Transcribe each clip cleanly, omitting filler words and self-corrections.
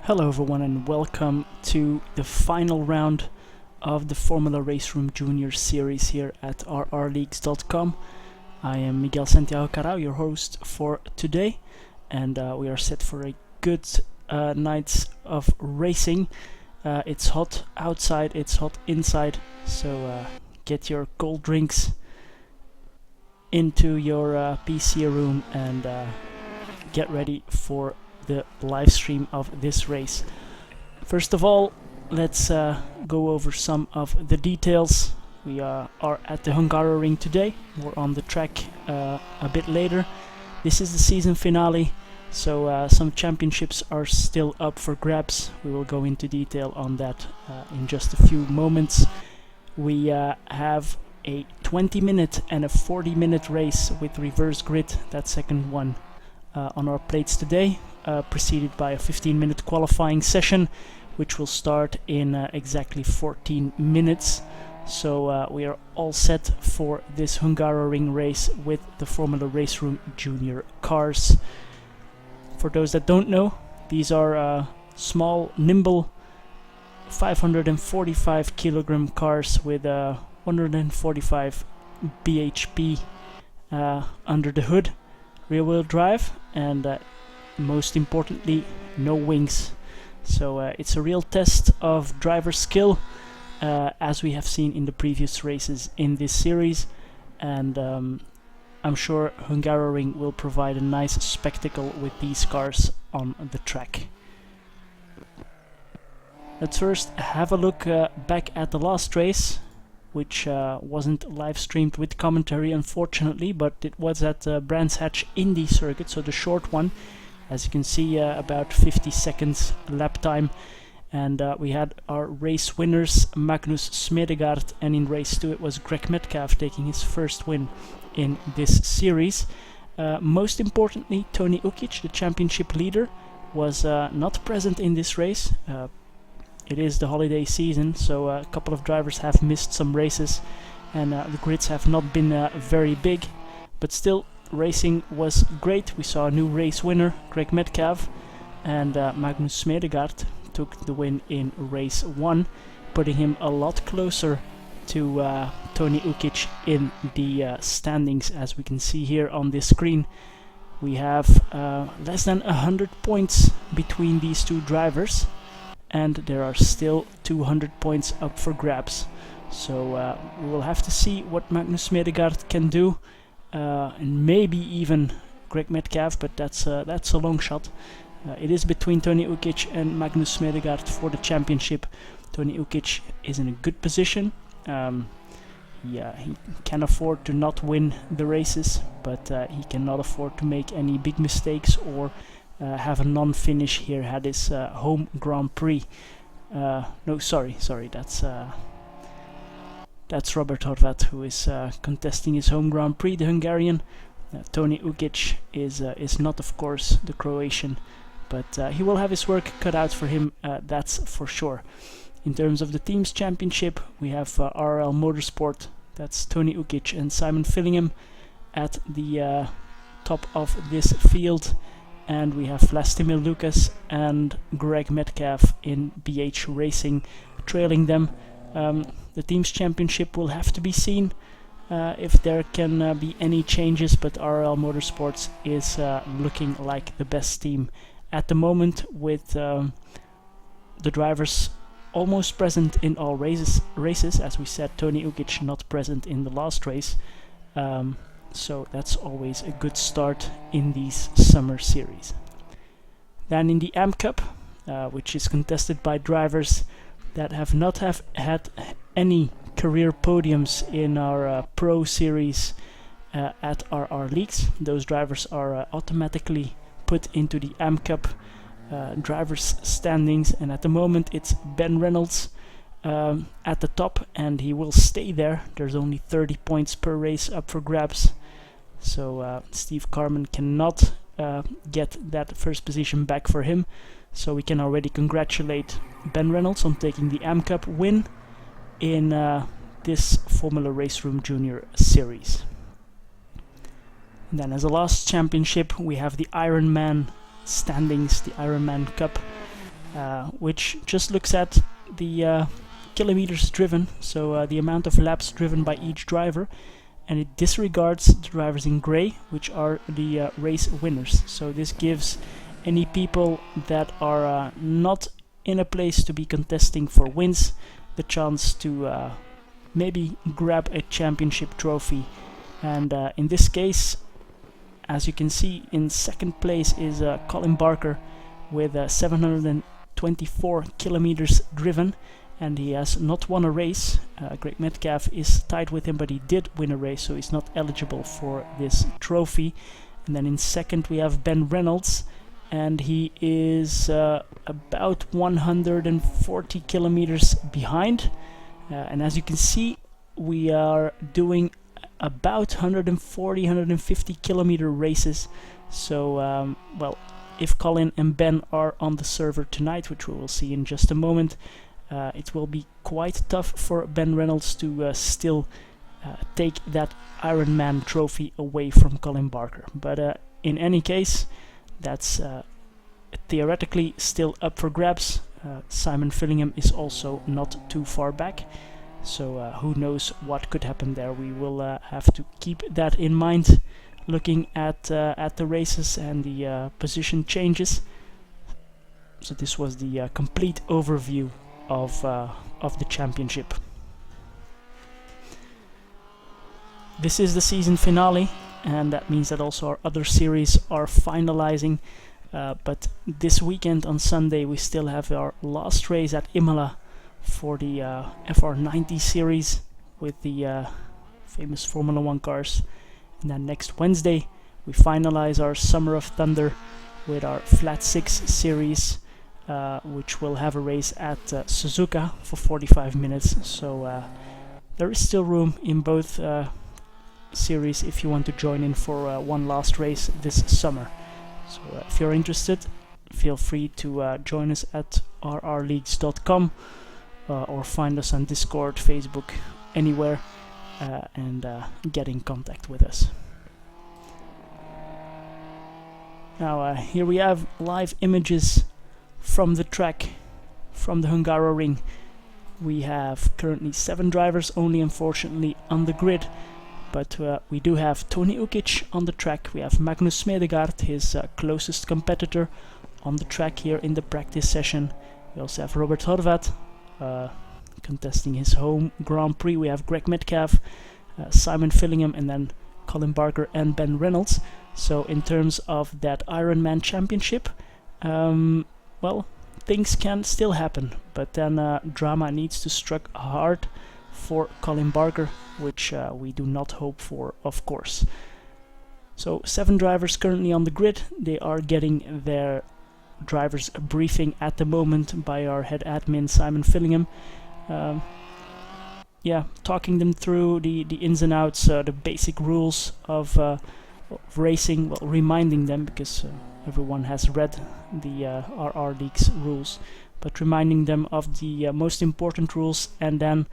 Hello everyone and welcome to the final round of the Formula Race Room Junior Series here at RRLeagues.com. I am Miguel Santiago Carao, your host for today, and we are set for a good night of racing. It's hot outside, it's hot inside, so get your cold drinks into your PC room and get ready for the live stream of this race. First of all, let's go over some of the details. We are at the Hungaroring today. We're on the track a bit later. This is the season finale, so some championships are still up for grabs. We will go into detail on that in just a few moments. We have a 20-minute and a 40-minute race with reverse grid, that second one, on our plates today, preceded by a 15-minute qualifying session, which will start in exactly 14 minutes. So we are all set for this Hungaroring race with the Formula Race Room Junior cars. For those that don't know, these are small, nimble, 545 kilogram cars with 145 bhp under the hood, rear-wheel drive, and most importantly, no wings. So it's a real test of driver skill, as we have seen in the previous races in this series, and I'm sure Hungaroring will provide a nice spectacle with these cars on the track. Let's first have a look back at the last race, which wasn't live streamed with commentary unfortunately, but it was at Brands Hatch Indy circuit, so the short one. As you can see, about 50 seconds lap time, and we had our race winners Magnus Smedegaard, and in race 2 it was Greg Metcalf taking his first win in this series. Most importantly, Tony Ukic, the championship leader, was not present in this race. It is the holiday season, so a couple of drivers have missed some races, and the grids have not been very big, but still racing was great. We saw a new race winner, Greg Metcalf, and Magnus Smedegaard took the win in race 1, putting him a lot closer to Tony Ukic in the standings. As we can see here on this screen, we have less than 100 points between these two drivers, and there are still 200 points up for grabs. So we will have to see what Magnus Smedegaard can do, and maybe even Greg Metcalf, but that's a long shot. It is between Tony Ukic and Magnus Smedegaard for the championship. Tony Ukic is in a good position. He can afford to not win the races, but he cannot afford to make any big mistakes or have a non-finish here at his home Grand Prix. No, sorry, that's Robert Horvat, who is contesting his home Grand Prix, the Hungarian. Tony Ukic is not, of course, the Croatian, but he will have his work cut out for him, that's for sure. In terms of the team's championship, we have RRL Motorsport, that's Tony Ukic and Simon Fillingham at the top of this field, and we have Vlastimir Lucas and Greg Metcalf in BH Racing trailing them. The team's championship will have to be seen if there can be any changes, but RRL Motorsports is looking like the best team at the moment, with the drivers almost present in all races. As we said, Tony Ukic not present in the last race, so that's always a good start in these summer series. Then in the AM Cup, which is contested by drivers that have not had any career podiums in our Pro Series at RR Leagues. Those drivers are automatically put into the AM Cup drivers standings, and at the moment it's Ben Reynolds at the top, and he will stay there. There's only 30 points per race up for grabs, so Steve Carman cannot get that first position back for him. So we can already congratulate Ben Reynolds on taking the AM Cup win in this Formula Race Room Junior Series. And then as a last championship, we have the Ironman standings, the Ironman Cup. which just looks at the kilometers driven, so the amount of laps driven by each driver, and it disregards the drivers in grey, which are the race winners. So this gives any people that are not in a place to be contesting for wins the chance to maybe grab a championship trophy. And in this case, as you can see, in second place is Colin Barker with 724 kilometers driven, and he has not won a race. Greg Metcalf is tied with him, but he did win a race, so he's not eligible for this trophy. And then in second we have Ben Reynolds, and he is about 140 kilometers behind. And as you can see, we are doing about 140-150 kilometer races. So well, if Colin and Ben are on the server tonight, which we will see in just a moment, it will be quite tough for Ben Reynolds to still take that Ironman trophy away from Colin Barker. But in any case, that's theoretically still up for grabs. Simon Fillingham is also not too far back, so who knows what could happen there. We will have to keep that in mind, looking at the races and the position changes. So this was the complete overview of the championship. This is the season finale, and that means that also our other series are finalizing. But this weekend on Sunday we still have our last race at Imola for the FR90 series with the famous Formula 1 cars. And then next Wednesday we finalize our Summer of Thunder with our Flat 6 series, which will have a race at Suzuka for 45 minutes. So there is still room in both series if you want to join in for one last race this summer. So if you're interested, feel free to join us at rrleagues.com or find us on Discord, Facebook, anywhere, and get in contact with us. Now here we have live images from the track, from the Hungaroring. We have currently 7 drivers only, unfortunately, on the grid. But we do have Tony Ukic on the track. We have Magnus Smedegaard, his closest competitor, on the track here in the practice session. We also have Robert Horvat contesting his home Grand Prix. We have Greg Metcalf, Simon Fillingham, and then Colin Barker and Ben Reynolds. So in terms of that Ironman championship, well, things can still happen. But then drama needs to strike hard for Colin Barker, which we do not hope for, of course. So 7 drivers currently on the grid. They are getting their drivers briefing at the moment by our head admin Simon Fillingham. Yeah, talking them through the ins and outs, the basic rules of racing, well, reminding them, because everyone has read the RRLeagues rules, but reminding them of the most important rules, and then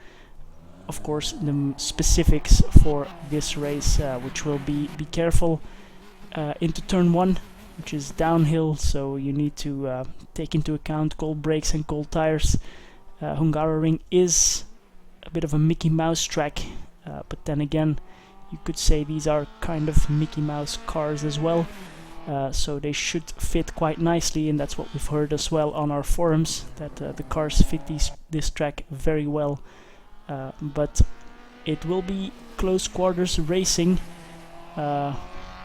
of course the specifics for this race, which will be careful into turn 1, which is downhill, so you need to take into account cold brakes and cold tires. Hungaroring is a bit of a Mickey Mouse track, but then again you could say these are kind of Mickey Mouse cars as well, so they should fit quite nicely, and that's what we've heard as well on our forums, that the cars fit this track very well. But it will be close quarters racing,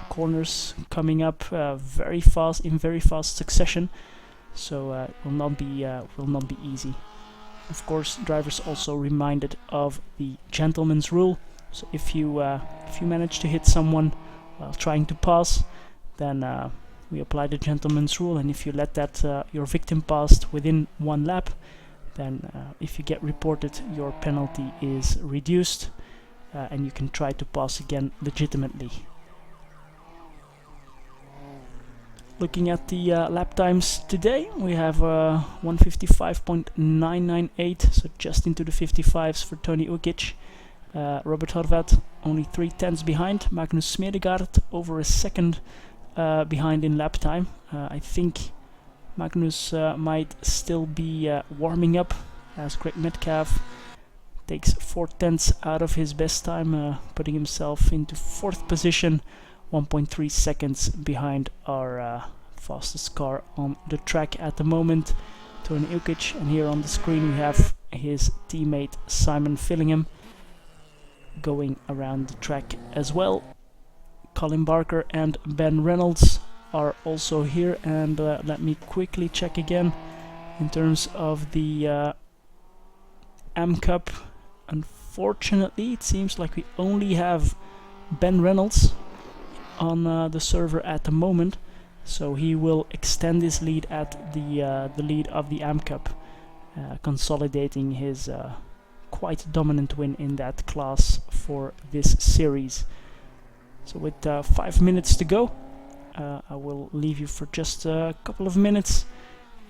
corners coming up very fast, in very fast succession, so it will not be easy. Of course, drivers also reminded of the gentleman's rule. So if you manage to hit someone while trying to pass, then we apply the gentleman's rule, and if you let that your victim pass within 1 lap, then if you get reported, your penalty is reduced, and you can try to pass again legitimately. Looking at the lap times today, we have 155.998, so just into the 55s for Tony Ukic. Robert Horvat only 3/10 behind. Magnus Smedegaard over a second behind in lap time. I think Magnus might still be warming up, as Greg Metcalf takes 4/10 out of his best time, putting himself into 4th position, 1.3 seconds behind our fastest car on the track at the moment, Tony Ukic. And here on the screen we have his teammate Simon Fillingham going around the track as well. Colin Barker and Ben Reynolds are also here, and let me quickly check again in terms of the AM Cup. Unfortunately, it seems like we only have Ben Reynolds on the server at the moment, so he will extend his lead at the lead of the AM Cup, consolidating his quite dominant win in that class for this series. So with 5 minutes to go, I will leave you for just a couple of minutes,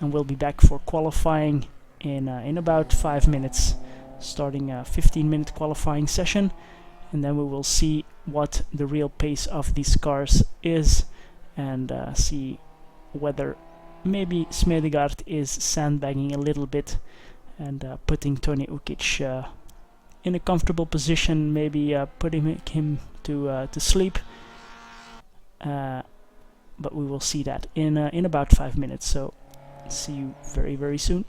and we'll be back for qualifying in about 5 minutes, starting a 15-minute qualifying session, and then we will see what the real pace of these cars is, and see whether maybe Smedegaard is sandbagging a little bit and putting Tony Ukic in a comfortable position, maybe putting him to sleep. But we will see that in about 5 minutes. So see you very, very soon.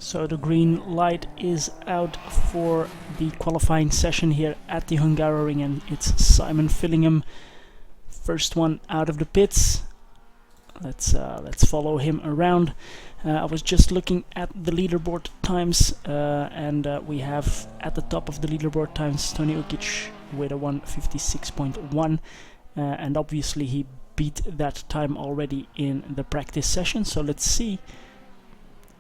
So the green light is out for the qualifying session here at the Hungaroring, and it's Simon Fillingham, first one out of the pits. Let's follow him around. I was just looking at the leaderboard times, and we have at the top of the leaderboard times Toni Ukic with a 1:56.1, and obviously he beat that time already in the practice session. So let's see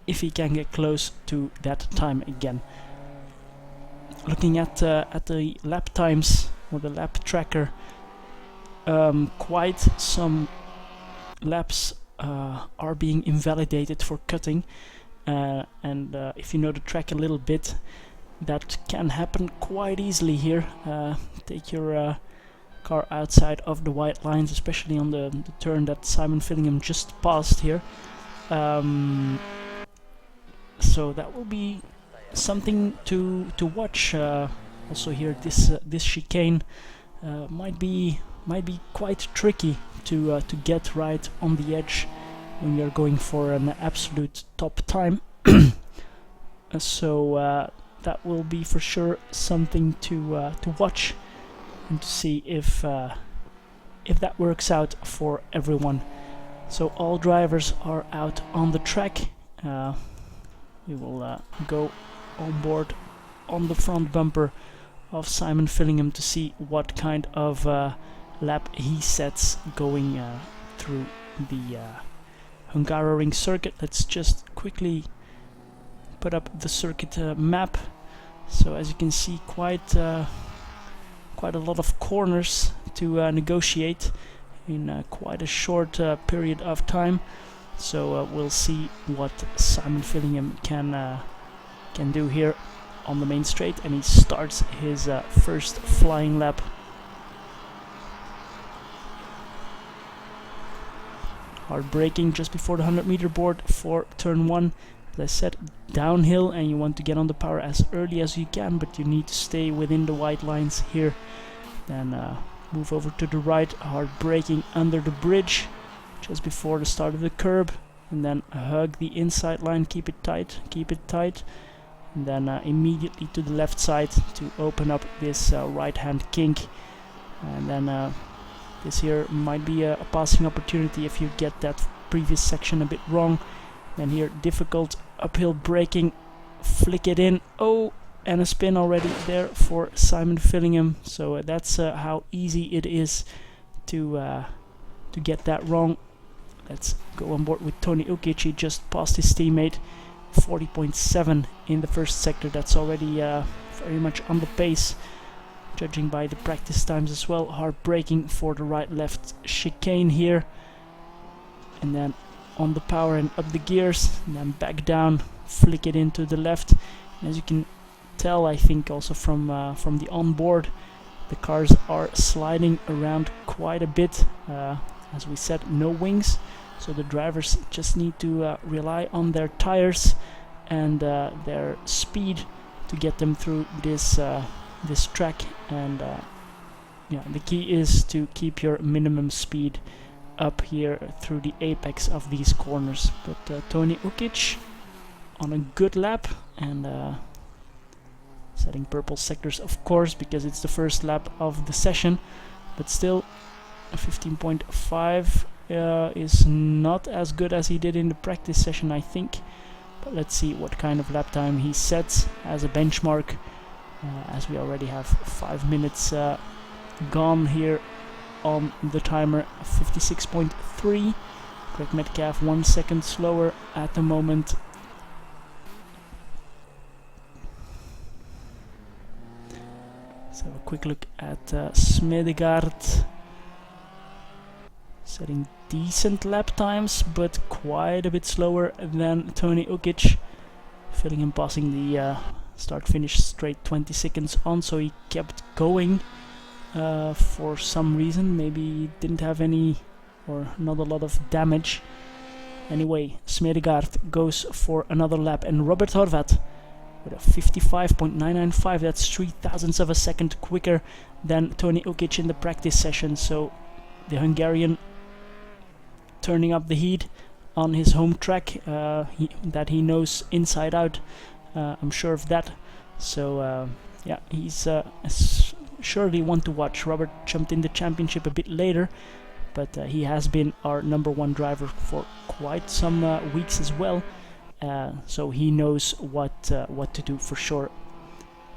if he can get close to that time again. Looking at the lap times or the lap tracker, quite some laps are being invalidated for cutting, and if you know the track a little bit, that can happen quite easily here. Take your car outside of the white lines, especially on the turn that Simon Fillingham just passed here. So that will be something to watch. Also here, this chicane might be quite tricky to get right on the edge when you're going for an absolute top time. So that will be for sure something to watch and to see if that works out for everyone. So all drivers are out on the track. We will go on board on the front bumper of Simon Fillingham to see what kind of lap he sets going through the Hungaroring circuit. Let's just quickly put up the circuit map. So as you can see, quite a lot of corners to negotiate in quite a short period of time. So we'll see what Simon Fillingham can do here on the main straight, and he starts his first flying lap. Hard braking just before the 100-meter board for turn 1. As I said, downhill, and you want to get on the power as early as you can, but you need to stay within the white lines here. Then move over to the right, hard braking under the bridge just before the start of the curb, and then hug the inside line, keep it tight, and then immediately to the left side to open up this right hand kink. And then this here might be a passing opportunity if you get that previous section a bit wrong. Then here, difficult uphill braking, flick it in, oh, and a spin already there for Simon Fillingham. So that's how easy it is to get that wrong. Let's go on board with Toni Ukic. He just passed his teammate, 40.7 in the first sector. That's already very much on the pace, judging by the practice times as well. Hard braking for the right-left chicane here, and then on the power and up the gears, and then back down, flick it into the left. And as you can tell, I think also from the onboard, the cars are sliding around quite a bit. As we said, no wings, so the drivers just need to rely on their tires and their speed to get them through this track. And yeah, the key is to keep your minimum speed up here through the apex of these corners. But Toni Ukic on a good lap, and setting purple sectors, of course, because it's the first lap of the session, but still a 15.5 is not as good as he did in the practice session, I think. But let's see what kind of lap time he sets as a benchmark, as we already have 5 minutes gone here on the timer. 56.3. Greg Metcalf 1 second slower at the moment. Let's have a quick look at Smedegaard. Setting decent lap times, but quite a bit slower than Toni Ukic. Fillingham passing the start-finish straight 20 seconds on, so he kept going for some reason. Maybe he didn't have any or not a lot of damage. Anyway, Smedegaard goes for another lap, and Robert Horvat with a 55.995. That's 0.003 of a second quicker than Toni Ukic in the practice session. So the Hungarian turning up the heat on his home track that he knows inside out. I'm sure of that. So yeah, he's surely one to watch. Robert jumped in the championship a bit later, but he has been our #1 driver for quite some weeks as well. So he knows what to do for sure.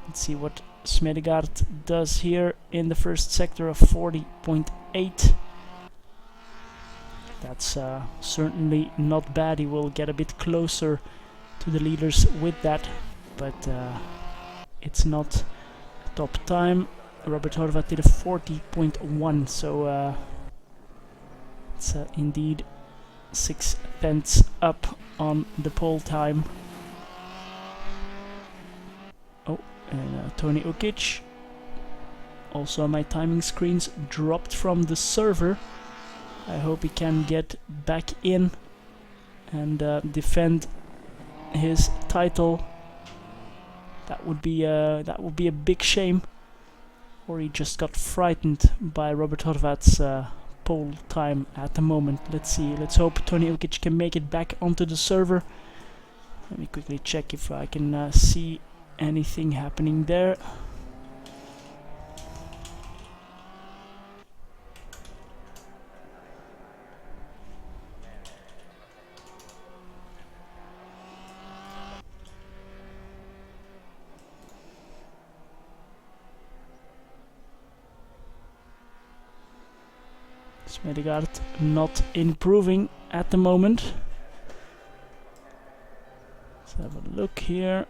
Let's see what Smedegaard does here in the first sector of 40.8. That's certainly not bad. He will get a bit closer to the leaders with that, but it's not top time. Robert Horvat did a 40.1, so it's indeed 6/10 up on the pole time. Oh, and Tony Ukic. Also, my timing screens dropped from the server. I hope he can get back in and defend his title. That would be a big shame. Or he just got frightened by Robert Horvat's pole time at the moment. Let's see. Let's hope Tony Ukic can make it back onto the server. Let me quickly check if I can see anything happening there. Smedegaard not improving at the moment. Let's have a look here.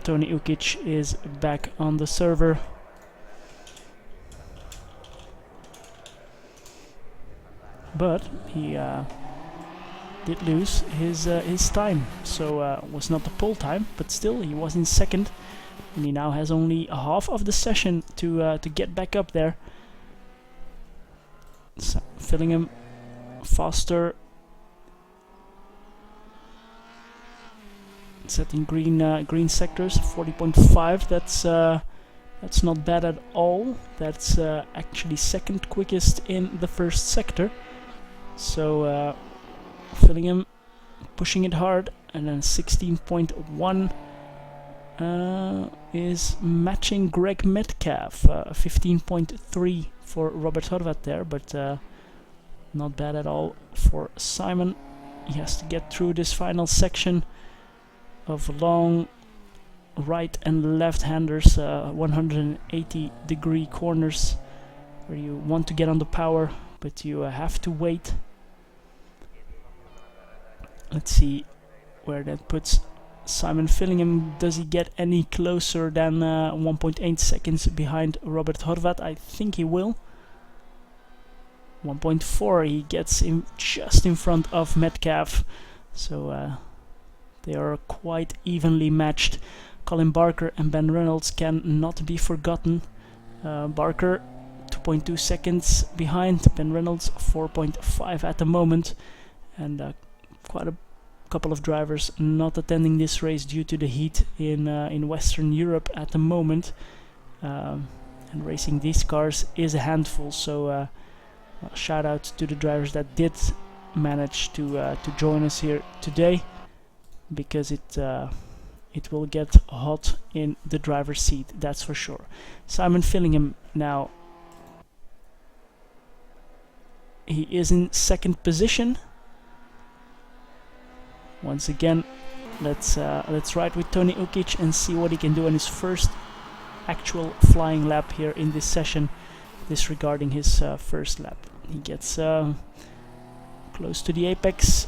Tony Ukic is back on the server. But he did lose his time, so was not the pole time, but still he was in second, and he now has only half of the session to get back up there. So Fillingham faster, setting green sectors 40.5. That's not bad at all. That's actually second quickest in the first sector. So Fillingham pushing it hard, and then 16.1 is matching Greg Metcalf. 15.3 for Robert Horvat there, but not bad at all for Simon. He has to get through this final section of long right and left-handers, 180-degree corners, where you want to get on the power, but you have to wait. Let's see where that puts Simon Fillingham. Does he get any closer than 1.8 seconds behind Robert Horvat? I think he will. 1.4, he gets him just in front of Metcalf. So they are quite evenly matched. Colin Barker and Ben Reynolds can not be forgotten. Barker 2.2 seconds behind, Ben Reynolds 4.5 at the moment, and quite a couple of drivers not attending this race due to the heat in Western Europe at the moment, and racing these cars is a handful, so shout out to the drivers that did manage to join us here today, because it will get hot in the driver's seat, that's for sure. Simon Fillingham now, he is in second position. Once again, let's ride with Tony Ukic and see what he can do on his first actual flying lap here in this session, disregarding his first lap. He gets close to the apex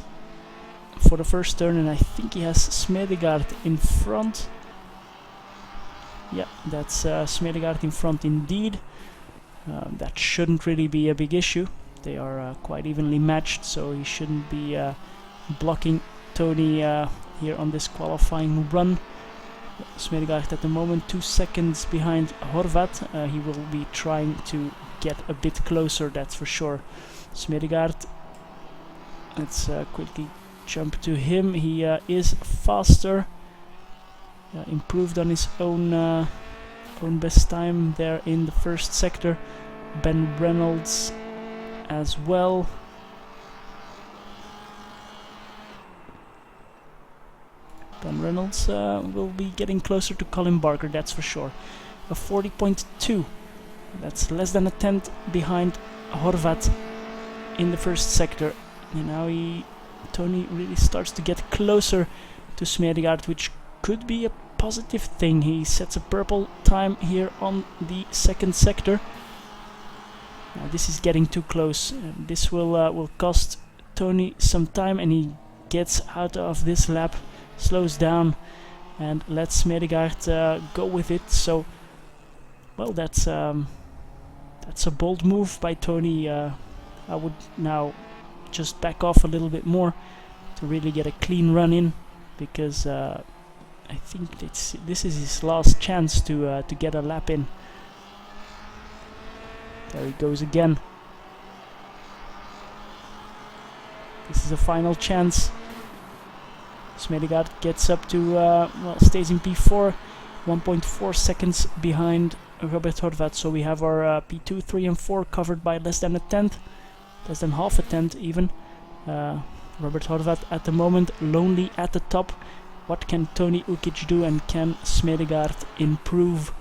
for the first turn, and I think he has Smedegaard in front. Yeah, that's Smedegaard in front indeed. That shouldn't really be a big issue. They are quite evenly matched, so he shouldn't be blocking Tony here on this qualifying run. Smedegaard at the moment 2 seconds behind Horvat. He will be trying to get a bit closer, that's for sure. Smedegaard, let's quickly jump to him. He is faster, improved on his own own best time there in the first sector. Ben Reynolds as well. Ben Reynolds will be getting closer to Colin Barker, that's for sure. A 40.2. That's less than a tenth behind Horvat in the first sector. And now Tony really starts to get closer to Smedegaard, which could be a positive thing. He sets a purple time here on the second sector. Now this is getting too close. This will cost Tony some time, and he gets out of this lap, slows down, and lets Smedegaard go with it. So, well, that's a bold move by Tony. I would now just back off a little bit more to really get a clean run in, because I think this is his last chance to get a lap in. There he goes again. This is a final chance. Smedegaard gets up to, well, stays in P4, 1.4 seconds behind Robert Horvat. So we have our P2, 3 and 4 covered by less than a tenth, less than half a tenth even. Robert Horvat at the moment lonely at the top. What can Tony Ukic do, and can Smedegaard improve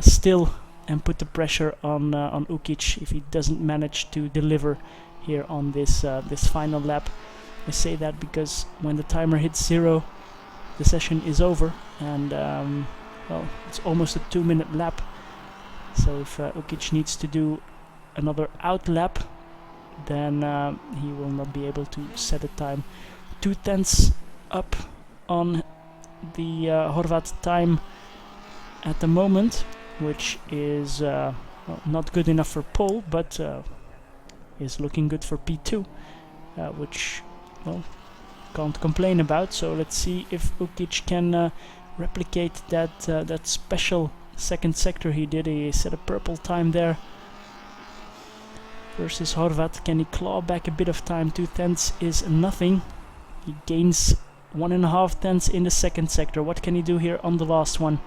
still and put the pressure on Ukic if he doesn't manage to deliver here on this this final lap? I say that because when the timer hits 0, the session is over, and well, it's almost a 2-minute lap. So if Ukic needs to do another out lap, then he will not be able to set a time. 2 tenths up on the Horvat time at the moment, which is well, not good enough for pole, but is looking good for P2, which, well, can't complain about. So let's see if Ukic can replicate that special second sector he did. He set a purple time there versus Horvat. Can he claw back a bit of time? 2 tenths is nothing. He gains 1.5 tenths in the second sector. What can he do here on the last one?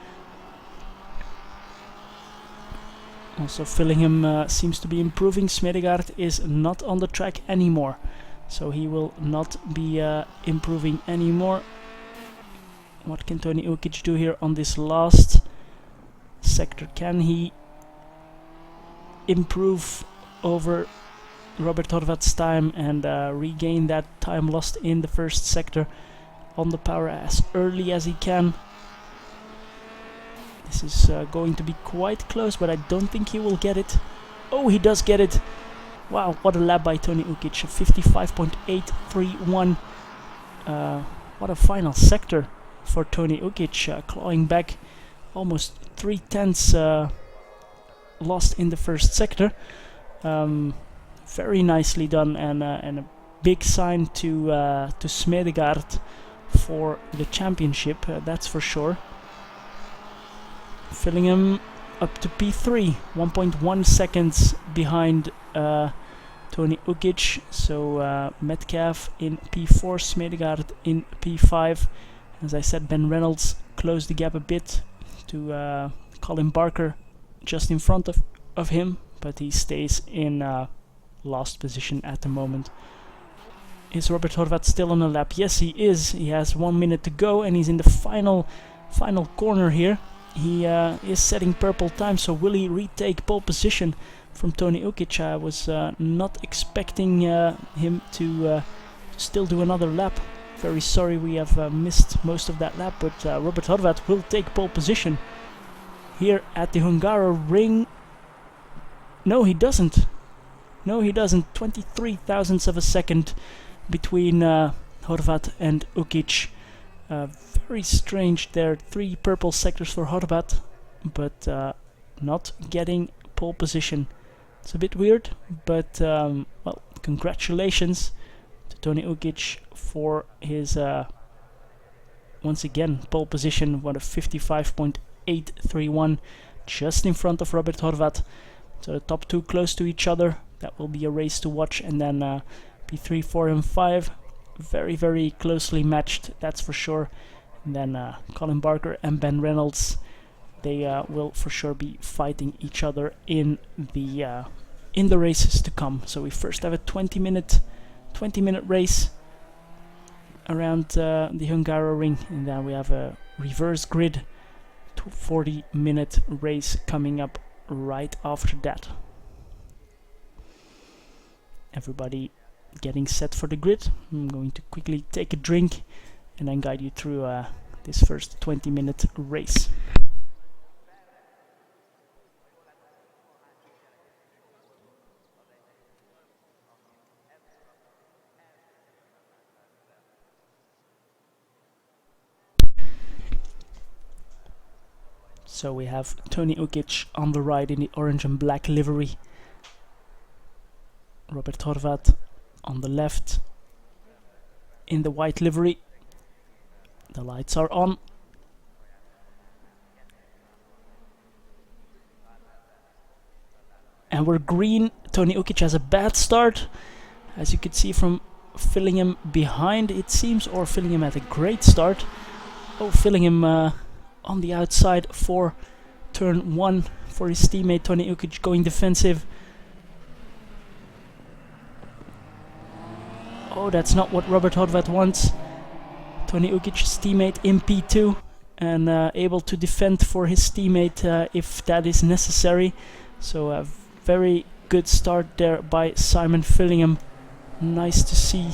Also, Fillingham seems to be improving. Smedegaard is not on the track anymore, so he will not be improving anymore. What can Tony Ukic do here on this last sector? Can he improve over Robert Horvat's time and regain that time lost in the first sector on the power as early as he can? This is going to be quite close, but I don't think he will get it. Oh, he does get it! Wow, what a lap by Tony Ukic, 55.831. What a final sector for Tony Ukic, clawing back almost 3 tenths lost in the first sector. Very nicely done, and a big sign to Smedegaard for the championship, that's for sure. Fillingham up to P3, 1.1 seconds behind Tony Ukic. So Metcalf in P4, Smedegaard in P5. As I said, Ben Reynolds closed the gap a bit to Colin Barker just in front of him, but he stays in last position at the moment. Is Robert Horvat still on a lap? Yes, he is. He has 1 minute to go, and he's in the final corner here. He is setting purple time, so will he retake pole position from Tony Ukic? I was not expecting him to still do another lap. Very sorry we have missed most of that lap, but Robert Horvat will take pole position here at the Hungaroring. No, he doesn't. No, he doesn't. 23 thousandths of a second between Horvat and Ukic. Very strange there. 3 purple sectors for Horvat, but not getting pole position. It's a bit weird, but well, congratulations to Tony Ukic for his once again pole position. What a 55.831, just in front of Robert Horvat. So the top 2 close to each other. That will be a race to watch, and then P3, 4 and 5 very, very closely matched, that's for sure. And then Colin Barker and Ben Reynolds they will for sure be fighting each other in the races to come. So we first have a 20-minute race around the Hungaroring, and then we have a reverse grid 40-minute race coming up right after that. Everybody getting set for the grid. I'm going to quickly take a drink and then guide you through this first 20-minute race. So we have Toni Ukic on the right in the orange and black livery. Robert Horvat on the left in the white livery. The lights are on. And we're green. Toni Ukic has a bad start, as you could see from Fillingham behind, it seems, or Fillingham had a great start. Oh, Fillingham on the outside for turn 1 for his teammate Toni Ukic going defensive. Oh, that's not what Robert Horvat wants. Toni Ukic's teammate in P2 and able to defend for his teammate if that is necessary. So a very good start there by Simon Fillingham. Nice to see.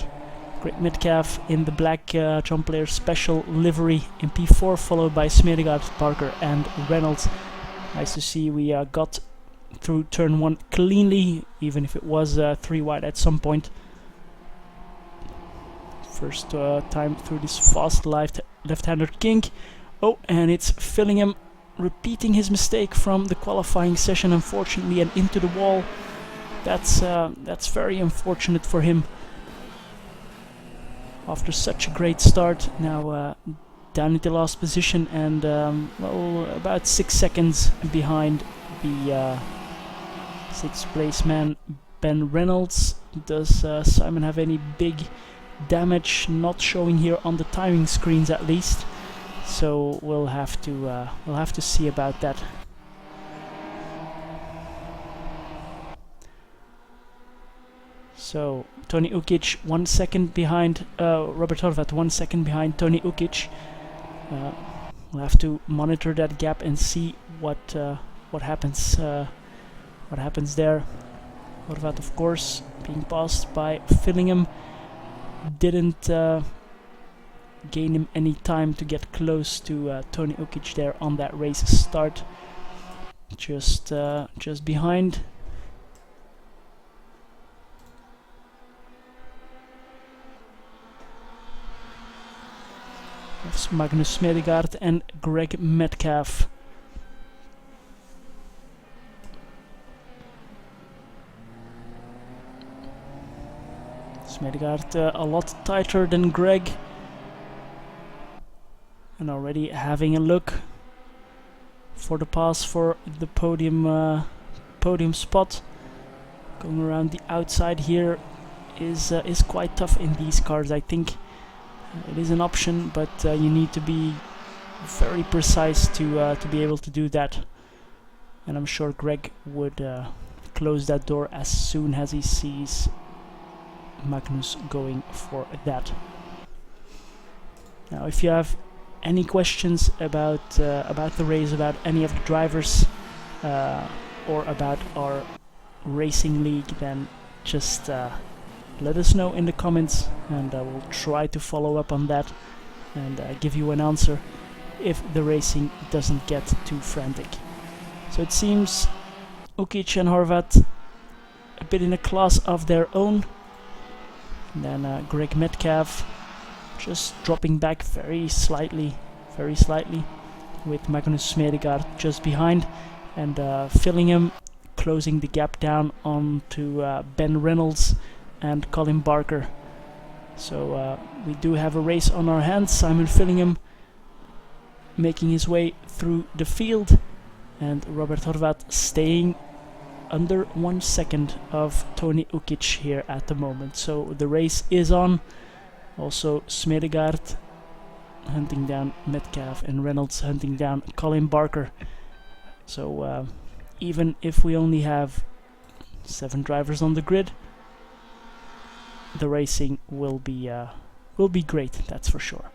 Greg Metcalf in the black John Player Special livery in P4, followed by Smedegaard, Parker and Reynolds. Nice to see we got through turn 1 cleanly, even if it was 3 wide at some point. First time through this fast left-hander kink. Oh, and it's Fillingham repeating his mistake from the qualifying session, unfortunately, and into the wall. That's very unfortunate for him. After such a great start, now down into last position and well, about 6 seconds behind the 6th place man Ben Reynolds. Does Simon have any big damage? Not showing here on the timing screens at least. So we'll have to see about that. So Toni Ukic 1 second behind Robert Horvat, 1 second behind Toni Ukic. We'll have to monitor that gap and see what happens. What happens there? Horvat, of course, being passed by Fillingham. Didn't gain him any time to get close to Toni Ukic there on that race start. Just behind. That's Magnus Smedegaard and Greg Metcalf. Smedegaard a lot tighter than Greg. And already having a look for the pass for the podium spot. Going around the outside here is quite tough in these cars. I think it is an option, but you need to be very precise to be able to do that. And I'm sure Greg would close that door as soon as he sees Magnus going for that. Now, if you have any questions about the race, about any of the drivers, or about our racing league, then just let us know in the comments, and I will try to follow up on that and give you an answer if the racing doesn't get too frantic. So it seems Ukic and Horvat a bit in a class of their own. And then Greg Metcalf just dropping back very slightly, with Magnus Smedegaard just behind, and Fillingham closing the gap down onto Ben Reynolds and Colin Barker. So we do have a race on our hands. Simon Fillingham making his way through the field, and Robert Horvat staying under 1 second of Toni Ukic here at the moment. So the race is on. Also Smedegaard hunting down Metcalf and Reynolds hunting down Colin Barker. So even if we only have 7 drivers on the grid, the racing will be great, that's for sure.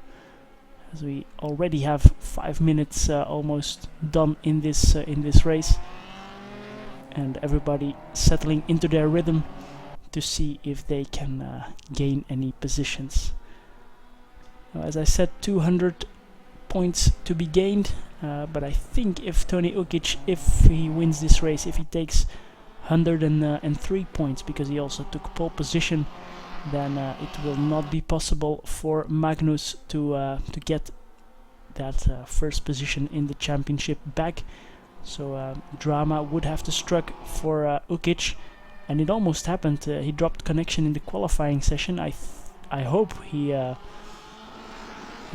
As we already have 5 minutes almost done in this race, and everybody settling into their rhythm to see if they can gain any positions. Now, as I said, 200 points to be gained, but I think if Toni Ukic, if he wins this race, if he takes 103 points, because he also took pole position, then it will not be possible for Magnus to get that first position in the championship back. So drama would have to strike for Ukic, and it almost happened. He dropped connection in the qualifying session. I hope he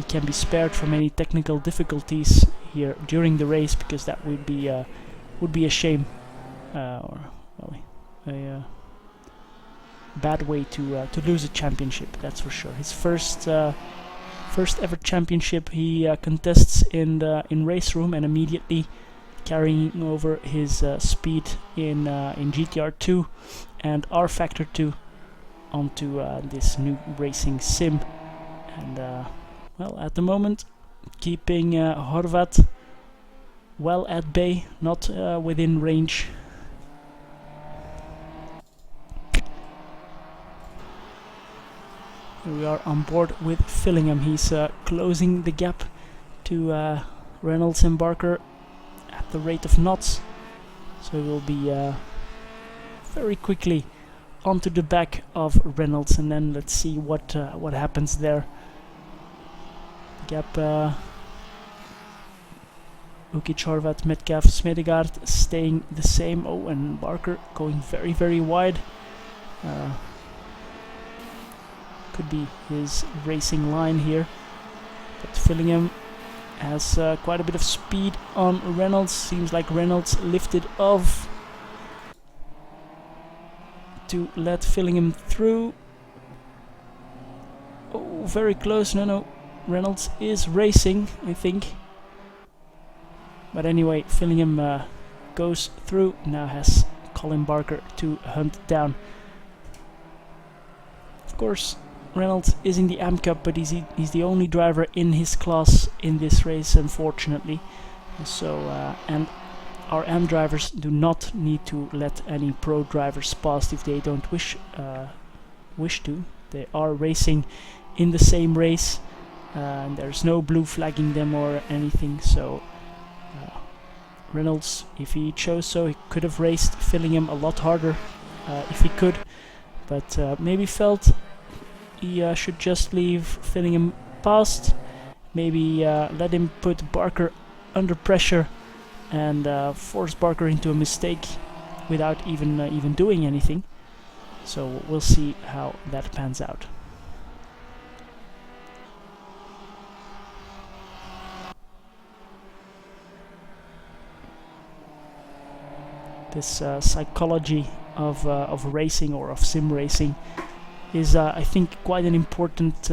can be spared from any technical difficulties here during the race, because that would be a shame, or well, a bad way to lose a championship. That's for sure. His first ever championship he contests in race room, and immediately carrying over his speed in GTR 2 and R Factor 2 onto this new racing sim. And well, at the moment, keeping Horvat well at bay, not within range. Here we are on board with Fillingham. He's closing the gap to Reynolds and Barker at the rate of knots. So we'll be very quickly onto the back of Reynolds, and then let's see what happens there. Gap Ukic, Horvat, Metcalf, Smedegaard staying the same. Oh, and Barker going very, very wide. Could be his racing line here, but Fillingham has quite a bit of speed on Reynolds. Seems like Reynolds lifted off to let Fillingham through. Oh, very close. No, Reynolds is racing, I think. But anyway, Fillingham goes through. Now has Colin Barker to hunt down. Of course, Reynolds is in the AM Cup, but he's the only driver in his class in this race, unfortunately. So and our AM drivers do not need to let any pro drivers past if they don't wish to. They are racing in the same race, and there's no blue flagging them or anything. So Reynolds, if he chose so, he could have raced Fillingham a lot harder if he could, but maybe felt he should just leave Fillingham past, maybe let him put Barker under pressure and force Barker into a mistake without even doing anything. So we'll see how that pans out. This psychology of racing, or of sim racing, is I think quite an important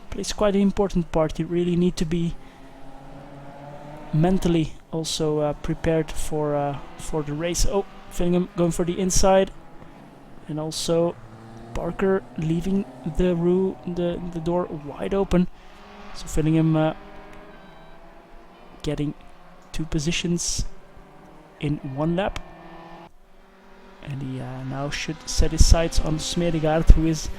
plays quite an important part. You really need to be mentally also prepared for the race. Oh, Fillingham going for the inside, and also Barker leaving the door wide open. So Fillingham getting 2 positions in 1 lap. And he now should set his sights on Smedegaard, who is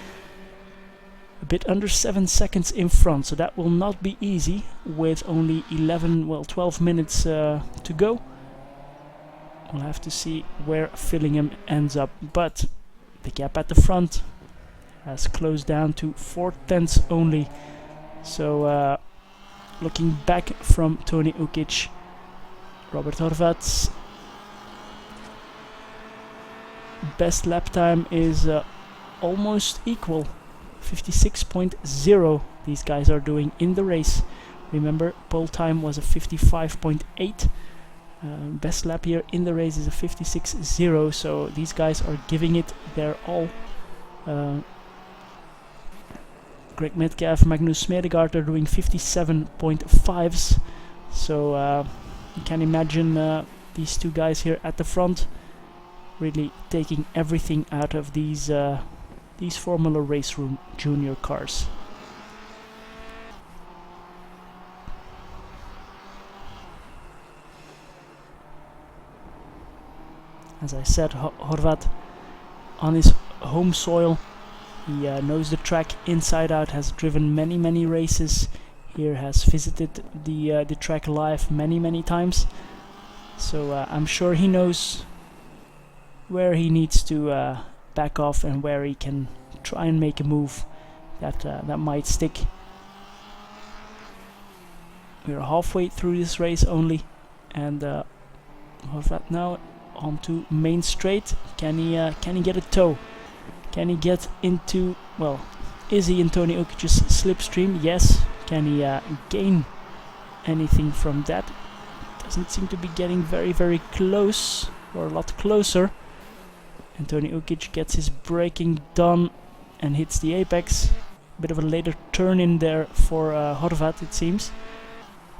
a bit under 7 seconds in front. So that will not be easy with only 12 minutes to go. We'll have to see where Fillingham ends up. But the gap at the front has closed down to 4/10 only. So looking back from Toni Ukic, Robert Horvat's best lap time is almost equal, 56.0 these guys are doing in the race. Remember, pole time was a 55.8. Best lap here in the race is a 56.0, so these guys are giving it their all. Greg Metcalf, Magnus Smedegaard are doing 57.5s, so you can imagine these two guys here at the front, really taking everything out of these Formula Race Room Junior cars. As I said, Horvat on his home soil, he knows the track inside out, has driven many races here, has visited the track live many times, so I'm sure he knows where he needs to back off and where he can try and make a move that might stick. We're halfway through this race only, and Horvat now onto main straight. Can he get a tow? Can he get into, well, is he in Tony Ukic's slipstream? Yes. Can he gain anything from that? Doesn't seem to be getting very close, or a lot closer. And Tony Ukic gets his braking done and hits the apex. Bit of a later turn in there for Horvat, it seems.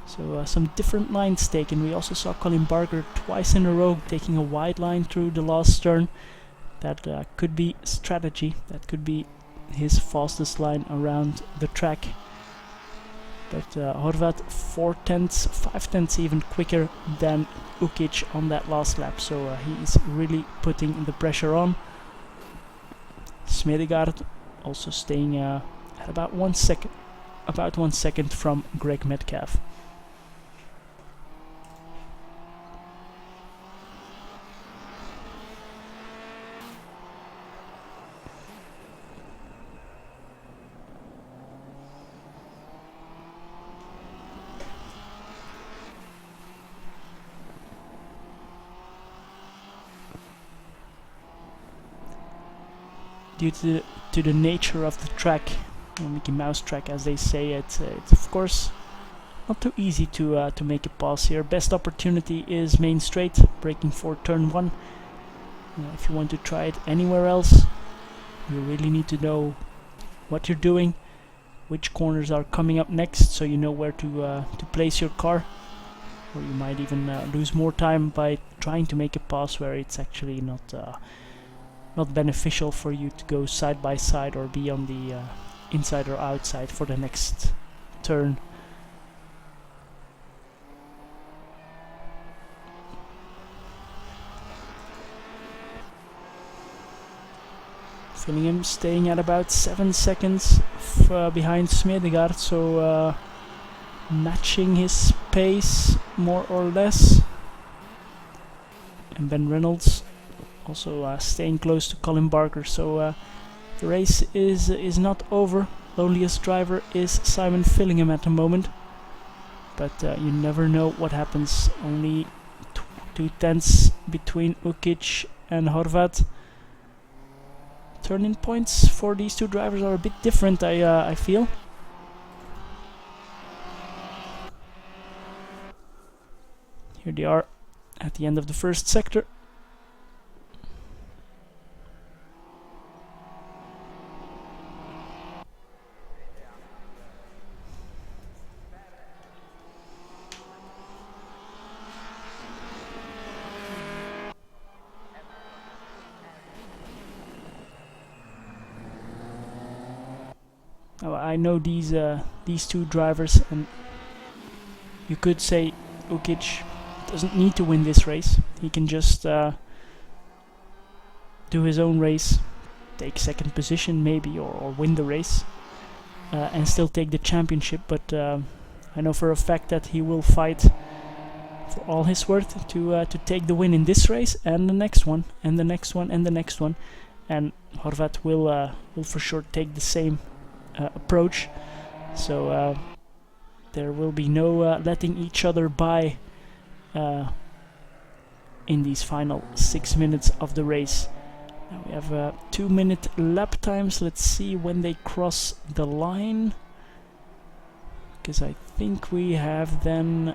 So some different lines taken. We also saw Colin Barker twice in a row taking a wide line through the last turn. That could be strategy. That could be his fastest line around the track. But Horvat 4/10, 5/10 even quicker than Ukic on that last lap. So he is really putting the pressure on. Smedegaard also staying at about 1 second from Greg Metcalf. Due to the nature of the track, Mickey Mouse track as they say, it's of course not too easy to make a pass here. Best opportunity is main straight, braking for turn 1. If you want to try it anywhere else, you really need to know what you're doing, which corners are coming up next, so you know where to place your car. Or you might even lose more time by trying to make a pass where it's actually not beneficial for you to go side by side or be on the inside or outside for the next turn. Fillingham staying at about 7 seconds behind Smedegaard, so matching his pace more or less. And Ben Reynolds also staying close to Colin Barker, so the race is not over. Loneliest driver is Simon Fillingham at the moment, but you never know what happens. Only 2/10 between Ukic and Horvat. Turning points for these two drivers are a bit different, I feel. Here they are at the end of the first sector. I know these two drivers, and you could say Ukic doesn't need to win this race. He can just do his own race, take second position maybe, or win the race, and still take the championship. But I know for a fact that he will fight for all his worth to take the win in this race and the next one and the next one and the next one. And Horvat will for sure take the same approach, so there will be no letting each other by in these final 6 minutes of the race. Now we have 2-minute lap times. Let's see when they cross the line, because I think we have then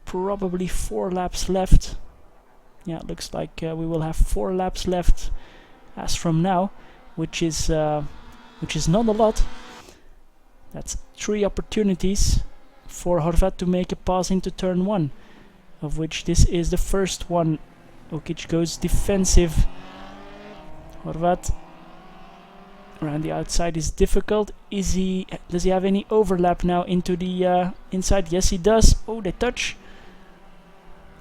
probably 4 laps left. Yeah, it looks like we will have 4 laps left as from now, which is not a lot. That's 3 opportunities for Horvat to make a pass into turn 1. of which this is the first one. Ukic goes defensive. Horvat around the outside is difficult. Does he have any overlap now into the inside? Yes, he does. Oh, they touch.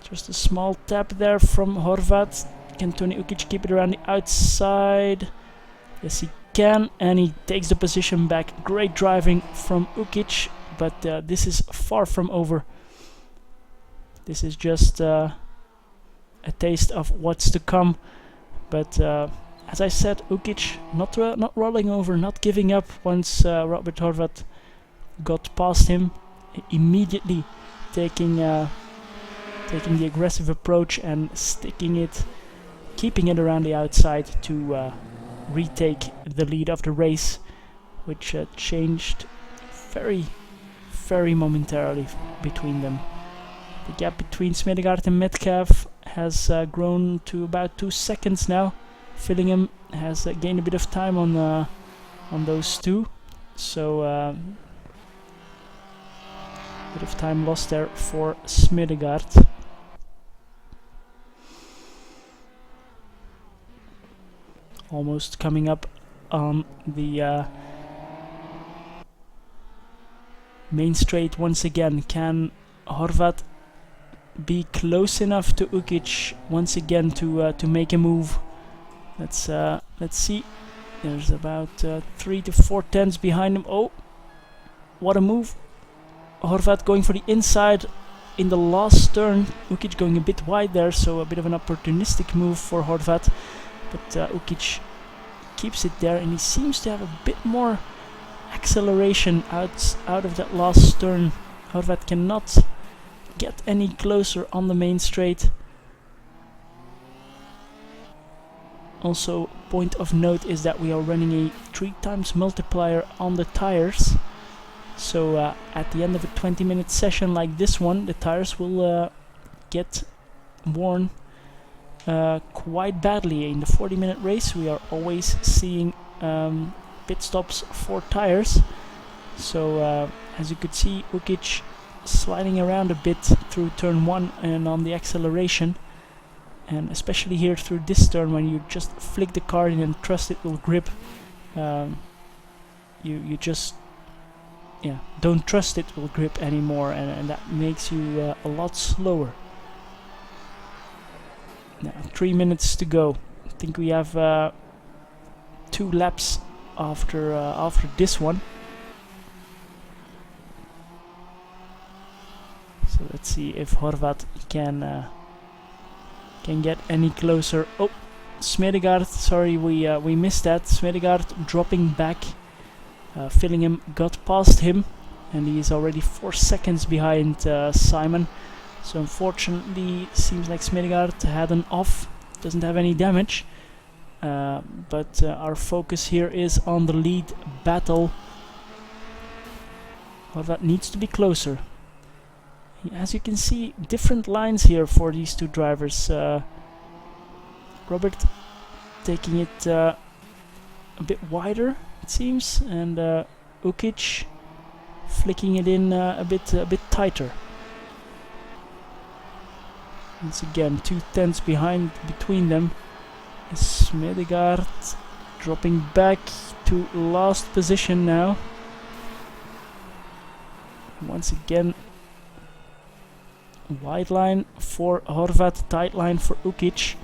Just a small tap there from Horvat. Can Toni Ukic keep it around the outside? Yes, he can, and he takes the position back. Great driving from Ukic, but this is far from over. This is just a taste of what's to come. But as I said, Ukic not rolling over, not giving up once Robert Horvat got past him. Immediately taking the aggressive approach and sticking it, keeping it around the outside to retake the lead of the race, which changed very, very momentarily between them. The gap between Smedegaard and Metcalf has grown to about 2 seconds now. Fillingham has gained a bit of time on those two, so a bit of time lost there for Smedegaard. Almost coming up on the main straight once again. Can Horvat be close enough to Ukic once again to make a move? Let's see. There's about 3 to 4 tenths behind him. Oh, what a move! Horvat going for the inside in the last turn. Ukic going a bit wide there, so a bit of an opportunistic move for Horvat. But Ukic keeps it there, and he seems to have a bit more acceleration out of that last turn. Horvat cannot get any closer on the main straight. Also, point of note is that we are running a 3 times multiplier on the tires. So at the end of a 20-minute session like this one, the tires will get worn quite badly. In the 40-minute race, we are always seeing pit stops for tires. So as you could see, Ukic sliding around a bit through turn 1 and on the acceleration, and especially here through this turn when you just flick the car in and trust it will grip. You just don't trust it will grip anymore, and that makes you a lot slower. Now 3 minutes to go. I think we have 2 laps after this one. So let's see if Horvat can get any closer. Oh, Smedegaard, sorry, we missed that. Smedegaard dropping back. Fillingham got past him, and he is already 4 seconds behind Simon. So unfortunately, seems like Smedegaard had an off. Doesn't have any damage. But our focus here is on the lead battle. Horvat needs to be closer. As you can see, different lines here for these two drivers. Robert taking it a bit wider, it seems, and Ukic flicking it in a bit tighter. Once again, 2 tenths behind between them. Smedegaard dropping back to last position now. Once again, wide line for Horvat, tight line for Ukic.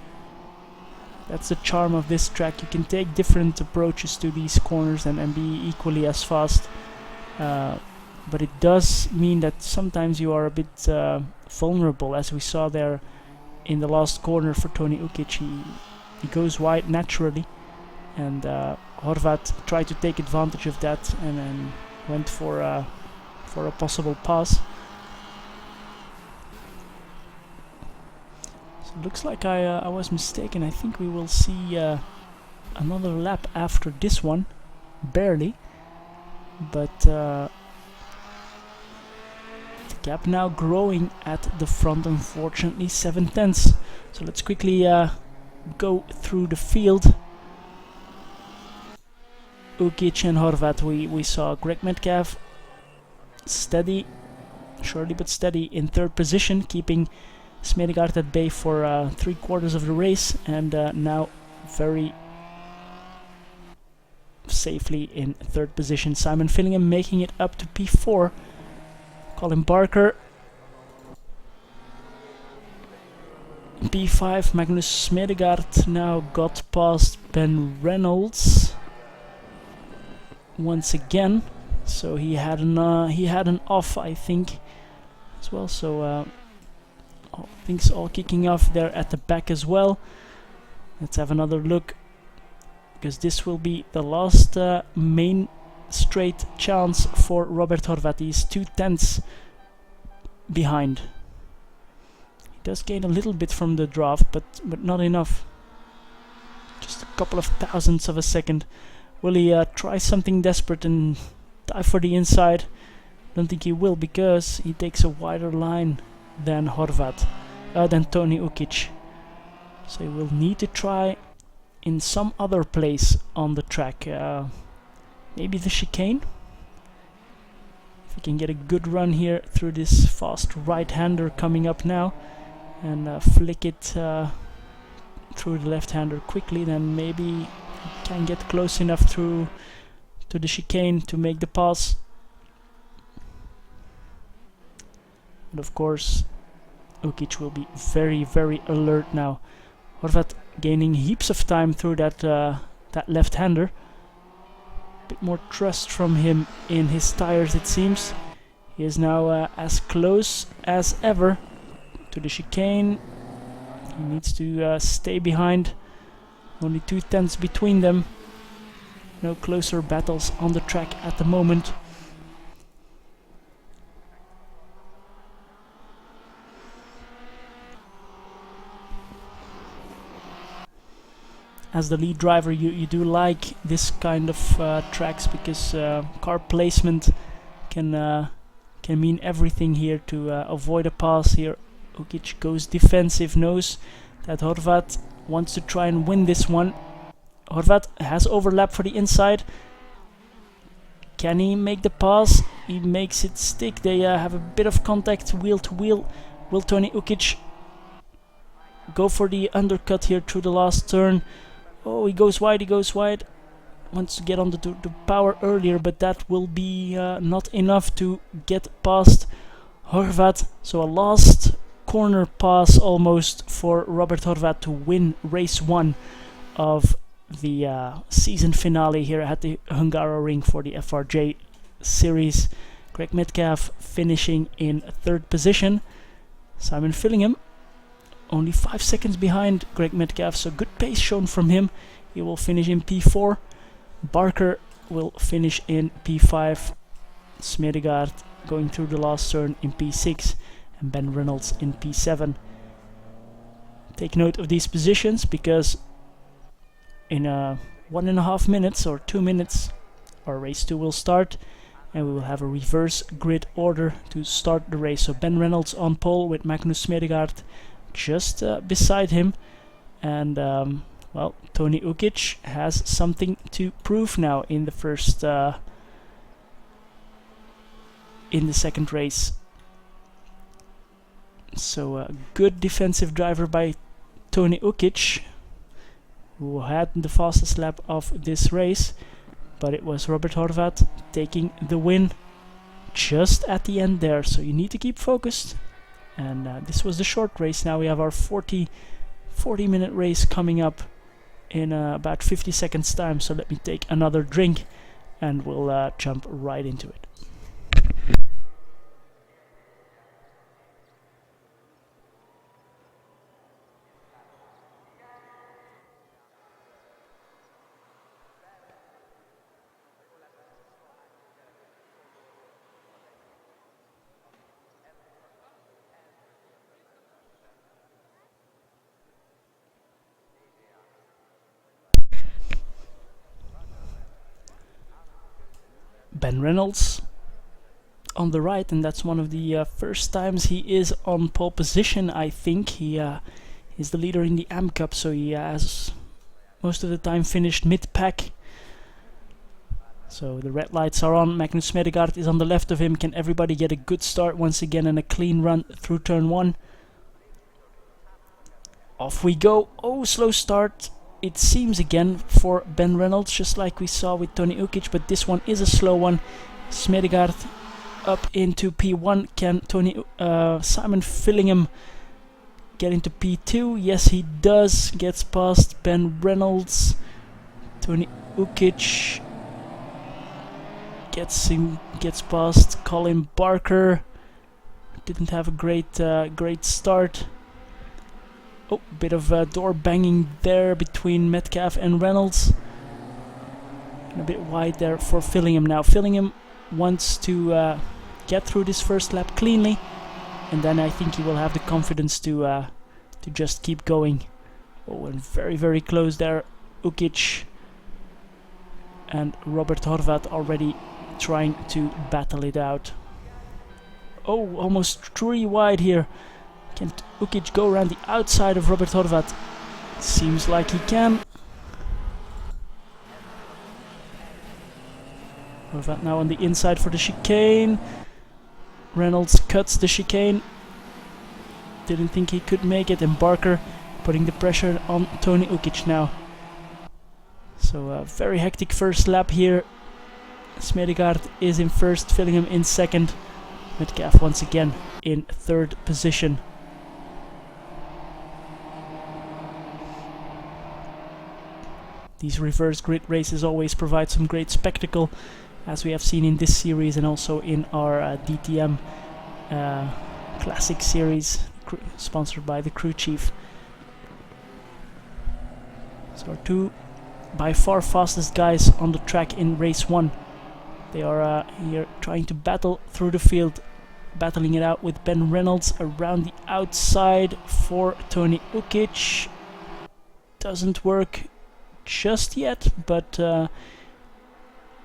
That's the charm of this track. You can take different approaches to these corners and be equally as fast. But it does mean that sometimes you are a bit vulnerable, as we saw there in the last corner for Toni Ukic. He goes wide naturally, and Horvat tried to take advantage of that and then went for a possible pass. Looks like I was mistaken. I think we will see another lap after this one, barely, but the gap now growing at the front, unfortunately, 7 tenths. So let's quickly go through the field. Ukic and Horvat, we saw Greg Metcalf steady, surely but steady, in 3rd position, keeping Smedegaard at bay for 3/4 of the race, and now very safely in 3rd position. Simon Fillingham making it up to P4. Colin Barker. P5, Magnus Smedegaard now got past Ben Reynolds once again. So he had an off, I think, as well. So things all kicking off there at the back as well. Let's have another look, because this will be the last main straight chance for Robert Horvat. He's 2/10 behind. He does gain a little bit from the draft, but not enough. Just a couple of thousandths of a second. Will he try something desperate and dive for the inside? Don't think he will, because he takes a wider line than Horvat, than Tony Ukic. So he will need to try in some other place on the track. Maybe the chicane? If he can get a good run here through this fast right-hander coming up now, and flick it through the left-hander quickly, then maybe he can get close enough through to the chicane to make the pass. But of course, Ukic will be very, very alert now. Horvat gaining heaps of time through that left-hander. Bit more trust from him in his tires, it seems. He is now as close as ever to the chicane. He needs to stay behind. Only 2/10 between them. No closer battles on the track at the moment. As the lead driver, you do like this kind of tracks, because car placement can mean everything here to avoid a pass here. Ukic goes defensive, knows that Horvat wants to try and win this one. Horvat has overlap for the inside. Can he make the pass? He makes it stick. They have a bit of contact wheel to wheel. Will Tony Ukic go for the undercut here through the last turn? Oh, he goes wide, Wants to get on the power earlier, but that will be not enough to get past Horvat. So a last corner pass almost for Robert Horvat to win race 1 of the season finale here at the Hungaroring for the FRJ series. Greg Metcalf finishing in 3rd position. Simon Fillingham only 5 seconds behind Greg Metcalf, so good pace shown from him. He will finish in P4. Barker will finish in P5. Smedegaard going through the last turn in P6, and Ben Reynolds in P7. Take note of these positions, because in 1.5 minutes or 2 minutes our race 2 will start, and we will have a reverse grid order to start the race. So Ben Reynolds on pole with Magnus Smedegaard just beside him, and well, Tony Ukic has something to prove now in the first in the second race. So a good defensive driver by Tony Ukic, who had the fastest lap of this race, but it was Robert Horvat taking the win just at the end there. So you need to keep focused, and this was the short race. Now we have our 40-minute race coming up in about 50 seconds time. So let me take another drink and we'll jump right into it. Ben Reynolds on the right, and that's one of the first times he is on pole position. I think he is the leader in the AM Cup, so he has most of the time finished mid-pack. So the red lights are on. Magnus Smedegaard is on the left of him. Can everybody get a good start once again and a clean run through turn 1? Off we go. Oh, slow start. It seems again for Ben Reynolds, just like we saw with Tony Ukic, but this one is a slow one. Smedegaard up into P1. Can Simon Fillingham get into P2? Yes, he does. Gets past Ben Reynolds. Tony Ukic gets past Colin Barker. Didn't have a great start. Oh, bit of door banging there between Metcalf and Reynolds. And a bit wide there for Fillingham now. Fillingham wants to get through this first lap cleanly, and then I think he will have the confidence to just keep going. Oh, and very close there. Ukic and Robert Horvat already trying to battle it out. Oh, almost 3 wide here. Can Ukic go around the outside of Robert Horvat? Seems like he can. Horvat now on the inside for the chicane. Reynolds cuts the chicane. Didn't think he could make it, and Barker putting the pressure on Tony Ukic now. So a very hectic first lap here. Smedegaard is in first, Fillingham in second. Metcalf once again in third position. These reverse grid races always provide some great spectacle, as we have seen in this series and also in our DTM Classic Series, sponsored by the crew chief. So our two by far fastest guys on the track in race 1. They are here trying to battle through the field, battling it out with Ben Reynolds around the outside for Tony Ukic. Doesn't work just yet, but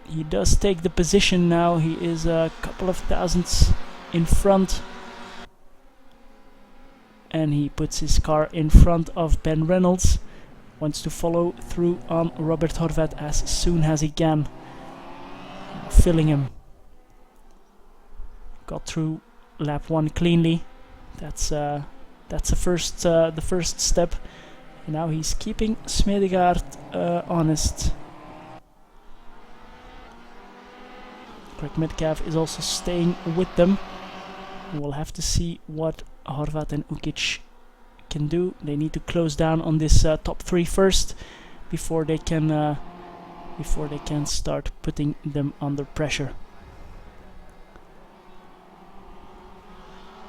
he does take the position now. He is a couple of thousandths in front, and he puts his car in front of Ben Reynolds. Wants to follow through on Robert Horvat as soon as he can. Fillingham got through lap 1 cleanly. That's the first step. And now he's keeping Smedegaard honest. Greg Metcalf is also staying with them. We'll have to see what Horvat and Ukic can do. They need to close down on this top 3 first before they can start putting them under pressure.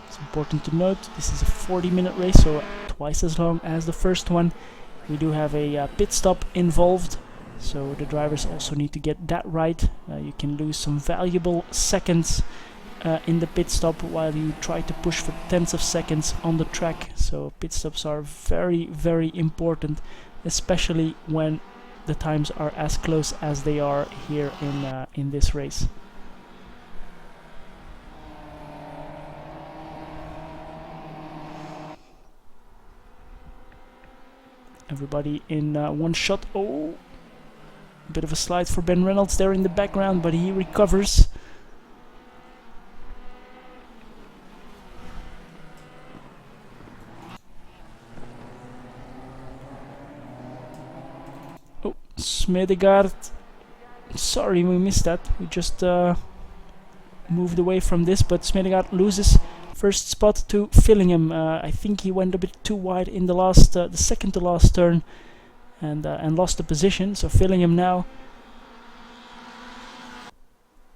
It's important to note this is a 40-minute race, so twice as long as the first one. We do have a pit stop involved, so the drivers also need to get that right. You can lose some valuable seconds in the pit stop while you try to push for tenths of seconds on the track. So pit stops are very important, especially when the times are as close as they are here in this race. Everybody in one shot. Oh, a bit of a slide for Ben Reynolds there in the background, but he recovers. Oh, Smedegaard. Sorry, we missed that. We just moved away from this, but Smedegaard loses first spot to Fillingham. I think he went a bit too wide in the last, the second to last turn, and lost the position. So Fillingham now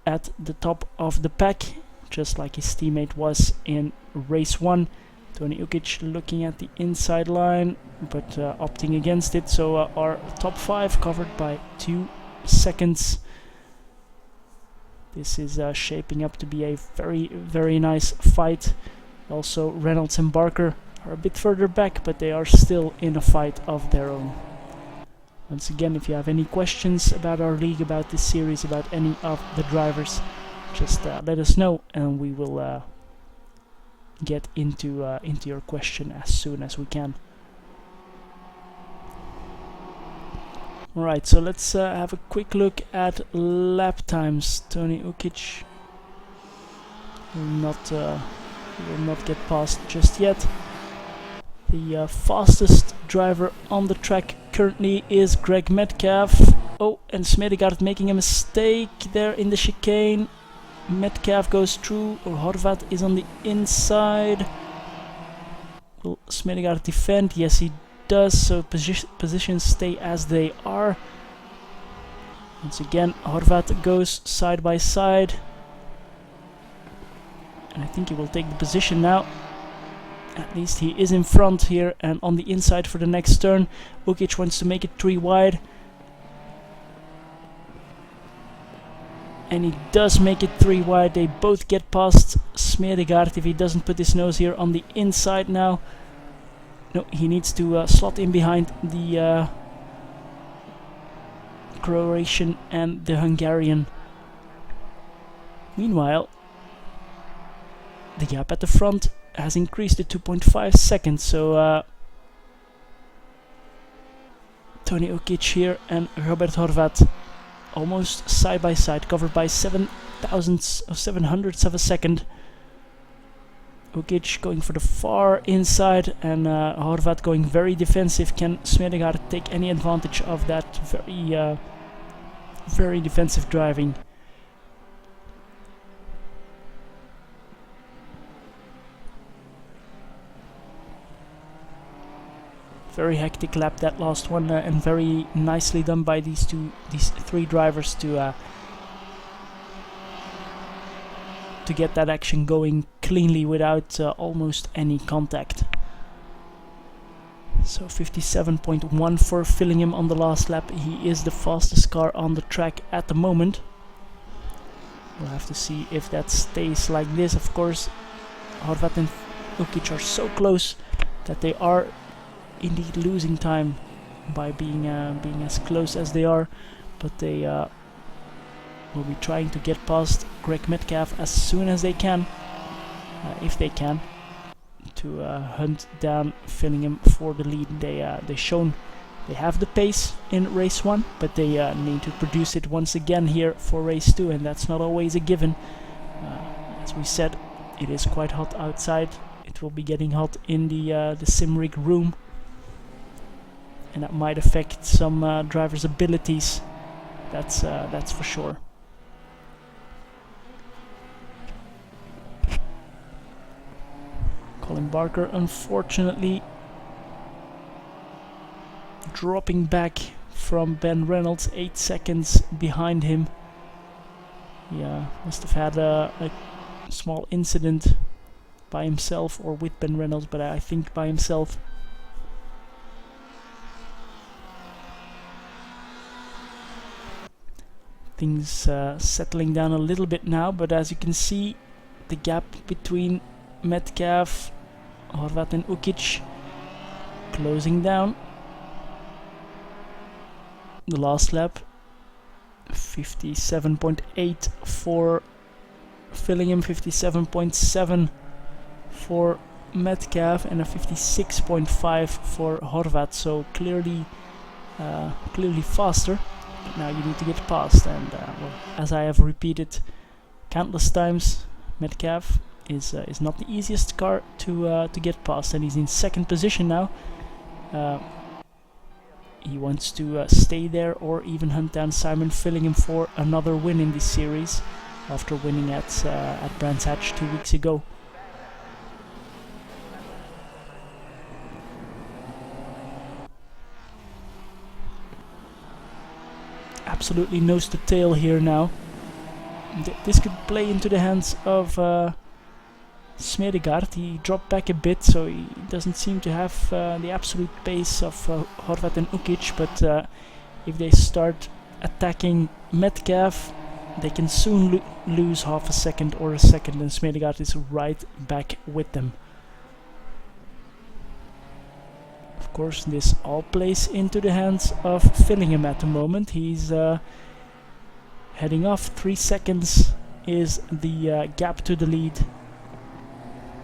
at the top of the pack, just like his teammate was in race 1. Tony Ukic looking at the inside line, but opting against it. So our top 5 covered by 2 seconds. This is shaping up to be a very nice fight. Also, Reynolds and Barker are a bit further back, but they are still in a fight of their own. Once again, if you have any questions about our league, about this series, about any of the drivers, just let us know, and we will get into your question as soon as we can. Alright, so let's have a quick look at lap times. Tony Ukic will not get past just yet. The fastest driver on the track currently is Greg Metcalf. Oh, and Smedegaard making a mistake there in the chicane. Metcalf goes through, or Horvat is on the inside. Will Smedegaard defend? Yes, he does, so positions stay as they are. Once again, Horvat goes side by side. And I think he will take the position now. At least he is in front here and on the inside for the next turn. Ukic wants to make it 3 wide. And he does make it 3 wide. They both get past Smedegaard if he doesn't put his nose here on the inside now. No, he needs to slot in behind the Croatian and the Hungarian. Meanwhile, the gap at the front has increased to 2.5 seconds, so Tony Ukic here and Robert Horvat almost side by side, covered by 700ths of a second. Ukic going for the far inside and Horvat going very defensive. Can Smedegaard take any advantage of that very defensive driving? Very hectic lap, that last one, and very nicely done by these 3 drivers to get that action going cleanly without almost any contact. So 57.1 for Fillingham on the last lap. He is the fastest car on the track at the moment. We'll have to see if that stays like this. Of course, Horvat and Ukic are so close that they are indeed losing time by being as close as they are, but they will be trying to get past Greg Metcalf as soon as they can, if they can, to hunt down Fillingham for the lead. They've shown they have the pace in race 1, but they need to produce it once again here for race 2, and that's not always a given. As we said, it is quite hot outside. It will be getting hot in the sim rig room, and that might affect some drivers' abilities. That's for sure. Colin Barker, unfortunately, dropping back from Ben Reynolds, 8 seconds behind him. Yeah, must have had a small incident by himself or with Ben Reynolds, but I think by himself. Things settling down a little bit now, but as you can see, the gap between Metcalf, Horvat and Ukic closing down. The last lap, 57.8 for Fillingham, 57.7 for Metcalf, and a 56.5 for Horvat. So clearly faster. But now you need to get past, and well, as I have repeated countless times, Metcalf is not the easiest car to get past, and he's in 2nd position now. He wants to stay there or even hunt down Simon Fillingham for another win in this series after winning at Brands Hatch 2 weeks ago. Absolutely nose to tail here now. This could play into the hands of Smedegaard. He dropped back a bit, so he doesn't seem to have the absolute pace of Horvat and Ukic, but if they start attacking Metcalf, they can soon lose half a second or a second, and Smedegaard is right back with them. Of course, this all plays into the hands of Fillingham at the moment. He's heading off. 3 seconds is the gap to the lead.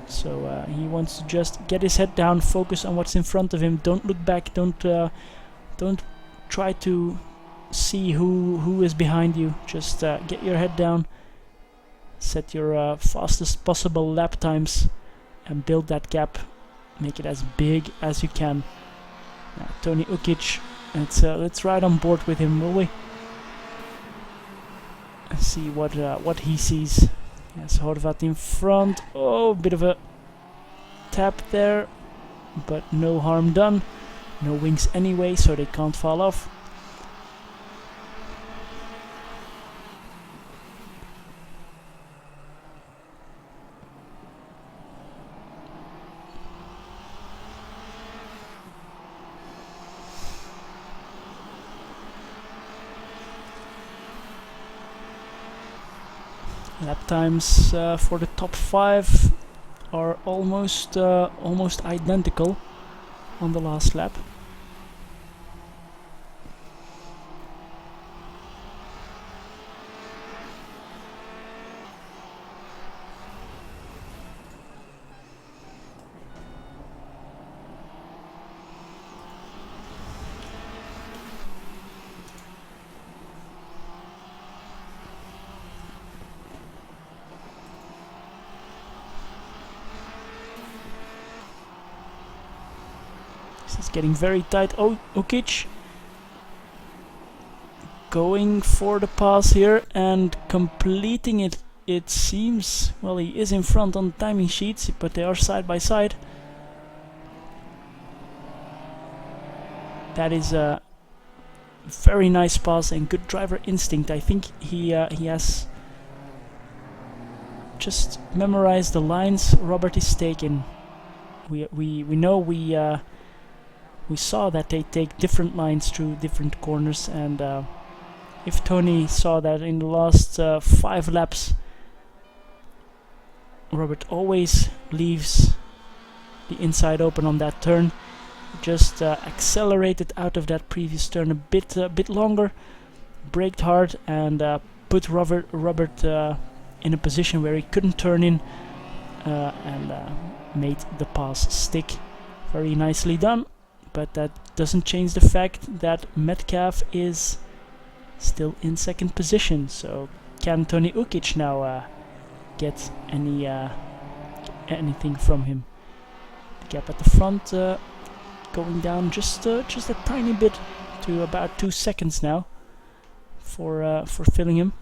So he wants to just get his head down, focus on what's in front of him. Don't look back. Don't try to see who is behind you. Just get your head down, set your fastest possible lap times, and build that gap make it as big as you can. Now, Tony Ukic, let's ride on board with him, will we? See what he sees. Yes, Horvat in front. Oh, bit of a tap there, but no harm done. No wings anyway, so they can't fall off. Lap times for the top 5 are almost identical on the last lap. This is getting very tight. Oh, Ukic going for the pass here and completing it. It seems, well, he is in front on the timing sheets, but they are side by side. That is a very nice pass and good driver instinct. I think he has just memorized the lines Robert is taking. We know we saw that they take different lines through different corners, and if Tony saw that in the last 5 laps, Robert always leaves the inside open on that turn. Just accelerated out of that previous turn a bit longer, braked hard, and put Robert in a position where he couldn't turn in, and made the pass stick. Very nicely done, but that doesn't change the fact that Metcalf is still in second position. So can Tony Ukic now get anything from him? The gap at the front going down just a tiny bit to about 2 seconds now for filling him.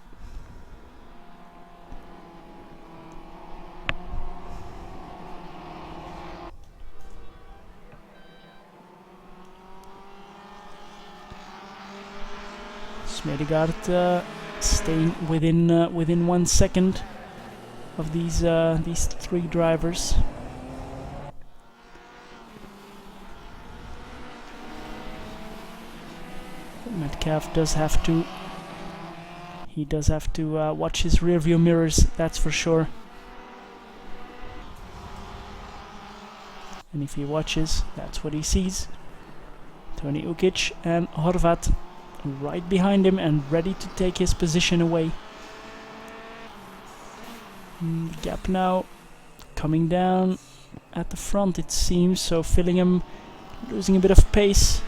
Smedegaard staying within 1 second of these 3 drivers. Metcalf does have to watch his rear view mirrors, that's for sure. And if he watches, that's what he sees. Tony Ukic and Horvat right behind him and ready to take his position away. Gap now coming down at the front, it seems, so Fillingham losing a bit of pace.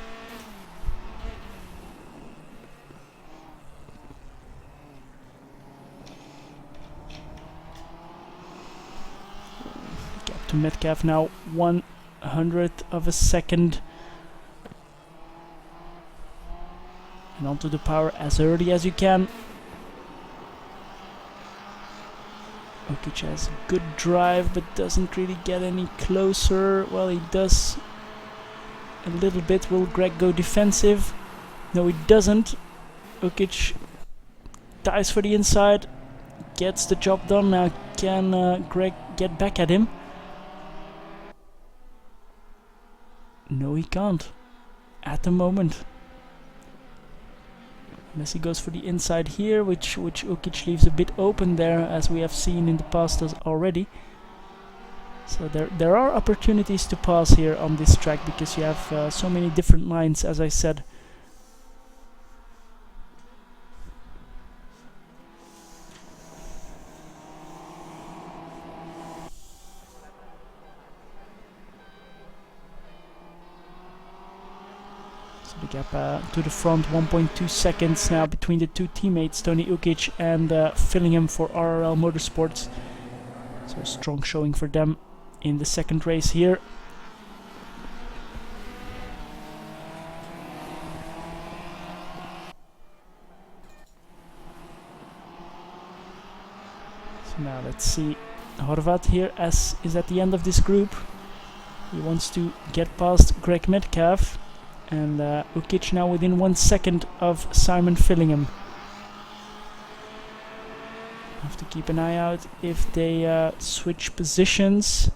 Gap to Metcalf now 1/100th of a second. And onto the power as early as you can. Ukic has a good drive, but doesn't really get any closer. Well, he does a little bit. Will Greg go defensive? No, he doesn't. Ukic dives for the inside, gets the job done. Now can Greg get back at him? No, he can't at the moment. Unless he goes for the inside here, which Ukic leaves a bit open there, as we have seen in the past already. So there are opportunities to pass here on this track, because you have so many different lines, as I said. The gap to the front, 1.2 seconds now between the 2 teammates, Tony Ukic and Fillingham for RRL Motorsports. So a strong showing for them in the second race here. So now let's see. Horvat here is at the end of this group. He wants to get past Greg Metcalf, and Ukic now within 1 second of Simon Fillingham. Have to keep an eye out if they switch positions.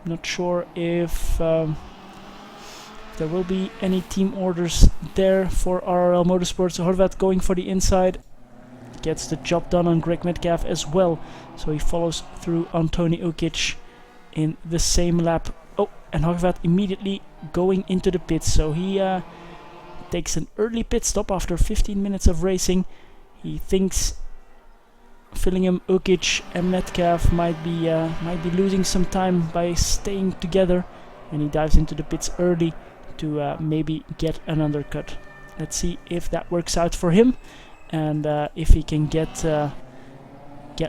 Not sure if there will be any team orders there for RRL Motorsports. Horvat going for the inside. Gets the job done on Greg Metcalf as well. So he follows through on Tony Ukic in the same lap. Oh, and Horvat immediately going into the pits. So he takes an early pit stop after 15 minutes of racing. He thinks Fillingham, Ukic and Metcalf might be losing some time by staying together, and he dives into the pits early to maybe get an undercut. Let's see if that works out for him, and if he can get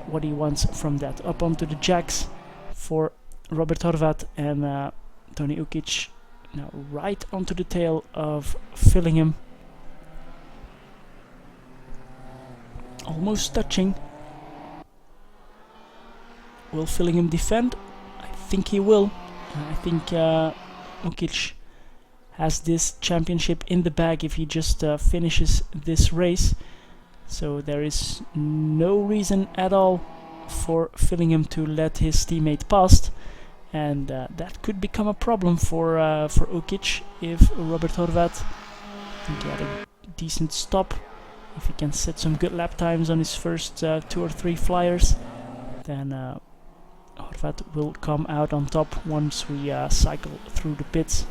what he wants from that. Up onto the jacks for Robert Horvat, and Tony Ukic now right onto the tail of Fillingham. Almost touching. Will Fillingham defend? I think he will. I think Ukic has this championship in the bag if he just finishes this race. So there is no reason at all for Fillingham to let his teammate pass, and that could become a problem for Ukic if Robert Horvat can get a decent stop. If he can set some good lap times on his first 2 or 3 flyers, then Horvat will come out on top once we cycle through the pits.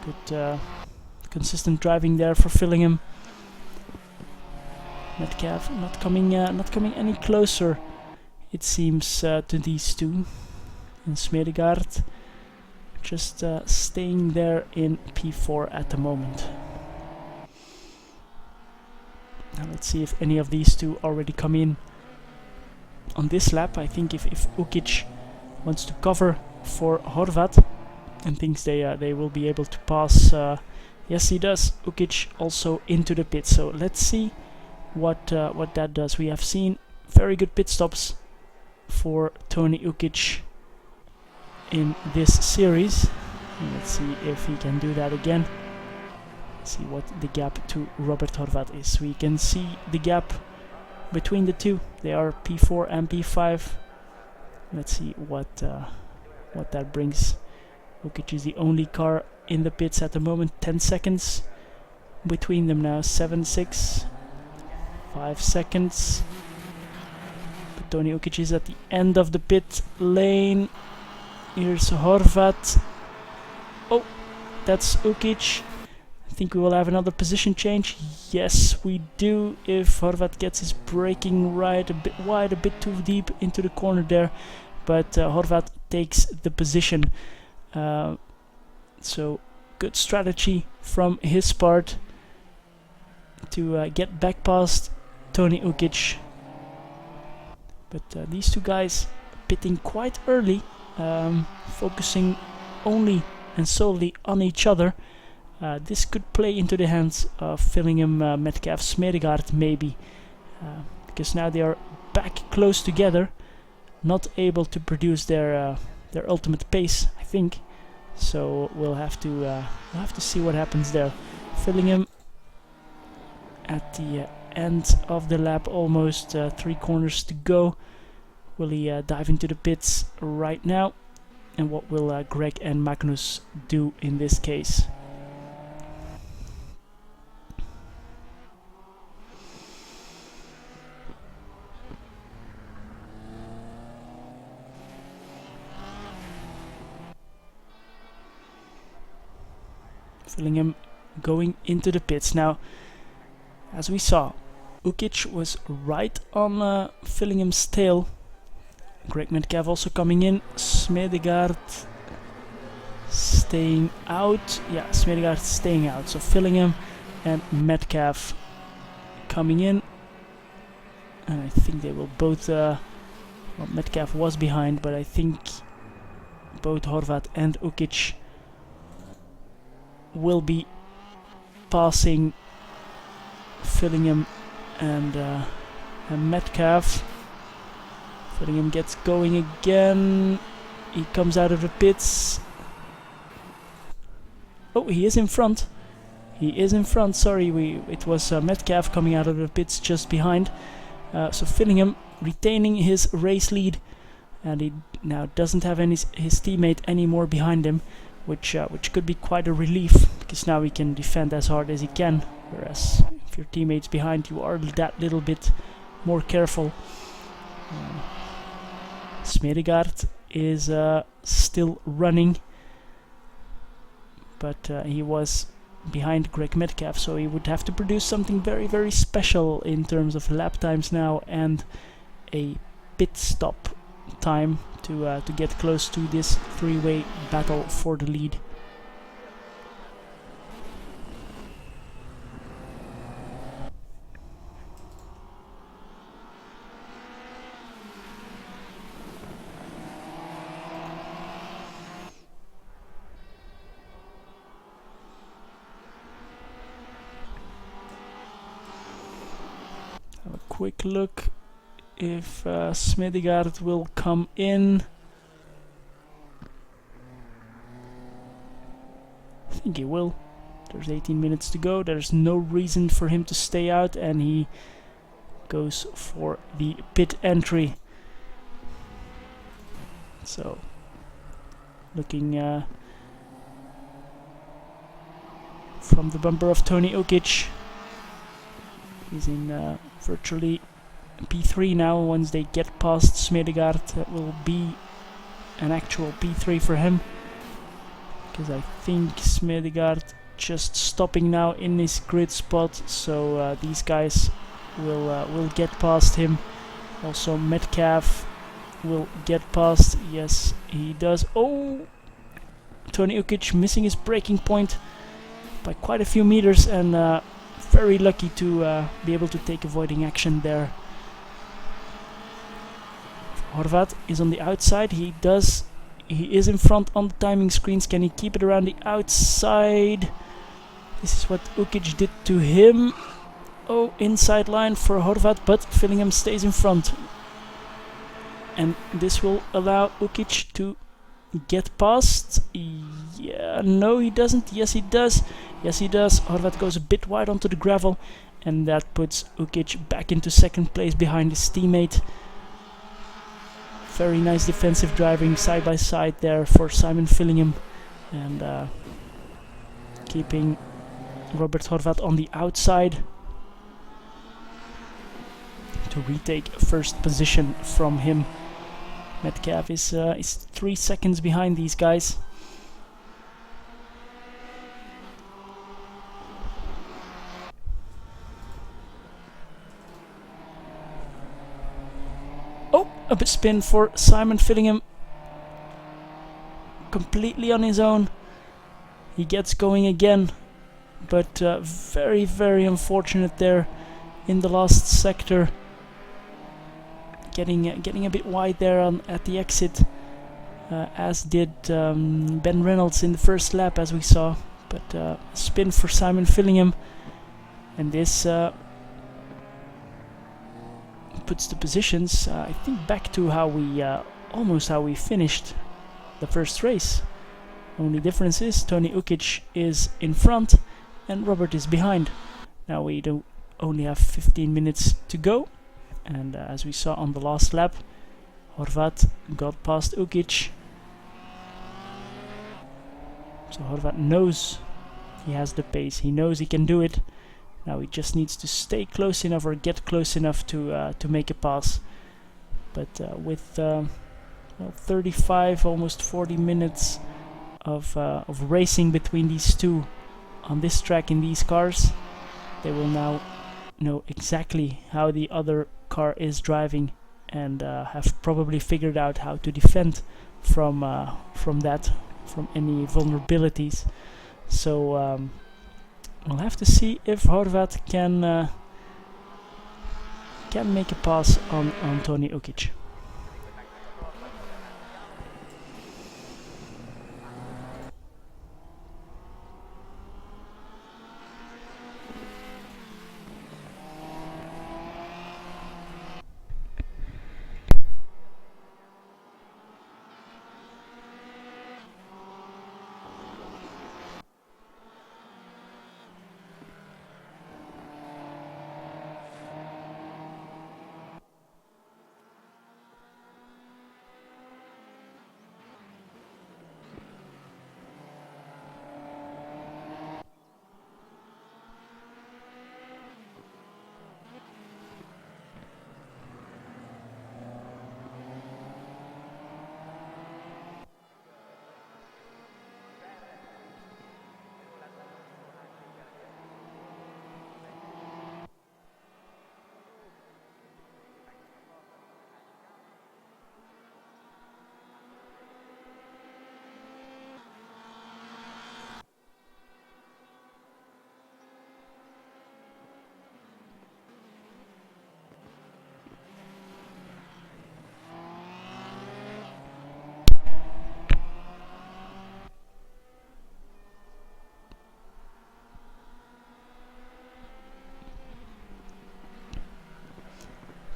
Good consistent driving there for Fillingham. Metcalf not coming any closer, it seems, to these two. And Smedegaard just staying there in P4 at the moment. Now let's see if any of these two already come in on this lap. I think if Ukic wants to cover for Horvat and thinks they will be able to pass, yes he does. Ukic also into the pit. So let's see what that does. We have seen very good pit stops for Tony Ukic in this series. And let's see if he can do that again. See what the gap to Robert Horvat is. We can see the gap between the two. They are P4 and P5. Let's see what that brings. Ukic is the only car in the pits at the moment. 10 seconds between them now. 7-6. 5 seconds. But Tony Ukic is at the end of the pit lane. Here's Horvat. Oh, that's Ukic. I think we will have another position change. Yes, we do. If Horvat gets his braking right, a bit wide, a bit too deep into the corner there. But Horvat takes the position. So good strategy from his part to get back past Tony Ukic. But these two guys pitting quite early. Focusing only and solely on each other. This could play into the hands of Fillingham, Metcalf, Smedegaard maybe, because now they are back close together, not able to produce their ultimate pace, I think. So we'll have to see what happens there. Fillingham at the end of the lap, almost 3 corners to go. Will he dive into the pits right now? And what will Greg and Magnus do in this case? Fillingham going into the pits. Now, as we saw, Ukic was right on Fillingham's tail. Greg Metcalf also coming in. Smedegaard staying out. Yeah, Smedegaard staying out. So Fillingham and Metcalf coming in. And I think they will both... well, Metcalf was behind, but I think both Horvat and Ukic will be passing Fillingham and Metcalf. Fillingham gets going again. He comes out of the pits. Oh, he is in front. He is in front. Sorry, it was Metcalf coming out of the pits just behind. So Fillingham retaining his race lead, and he now doesn't have his teammate anymore behind him, which could be quite a relief, because now he can defend as hard as he can. Whereas if your teammate's behind, you are that little bit more careful. Smedegaard is still running, but he was behind Greg Metcalf, so he would have to produce something very, very special in terms of lap times now and a pit stop time to get close to this three-way battle for the lead. Have a quick look if Smedegaard will come in. I think he will. There's 18 minutes to go. There's no reason for him to stay out, and he goes for the pit entry. So, looking from the bumper of Tony Ukic. He's in virtually P3 now. Once they get past Smedegaard, that will be an actual P3 for him. Because I think Smedegaard just stopping now in his grid spot, so these guys will get past him. Also Metcalf will get past. Yes, he does. Oh! Tony Ukic missing his braking point by quite a few meters, and very lucky to be able to take avoiding action there. Horvat is on the outside. He is in front on the timing screens. Can he keep it around the outside? This is what Ukic did to him. Oh, inside line for Horvat, but Fillingham stays in front. And this will allow Ukic to get past. Yeah, no he doesn't. Yes he does. Yes he does. Horvat goes a bit wide onto the gravel, and that puts Ukic back into second place behind his teammate. Very nice defensive driving side by side there for Simon Fillingham, and keeping Robert Horvat on the outside to retake first position from him. Metcalf is 3 seconds behind these guys. Oh, a bit spin for Simon Fillingham. Completely on his own. He gets going again, but very, very unfortunate there in the last sector. Getting a bit wide there at the exit, as did Ben Reynolds in the first lap, as we saw. But spin for Simon Fillingham, and this puts the positions, I think, back to how we almost how we finished the first race. Only difference is Tony Ukic is in front and Robert is behind. Now we do only have 15 minutes to go. And as we saw on the last lap, Horvat got past Ukic. So Horvat knows he has the pace. He knows he can do it. Now he just needs to stay close enough or get close enough to make a pass. But with 35, almost 40 minutes of racing between these two on this track in these cars, they will now know exactly how the other car is driving, and have probably figured out how to defend from any vulnerabilities. So we'll have to see if Horvat can make a pass on Tony Ukic.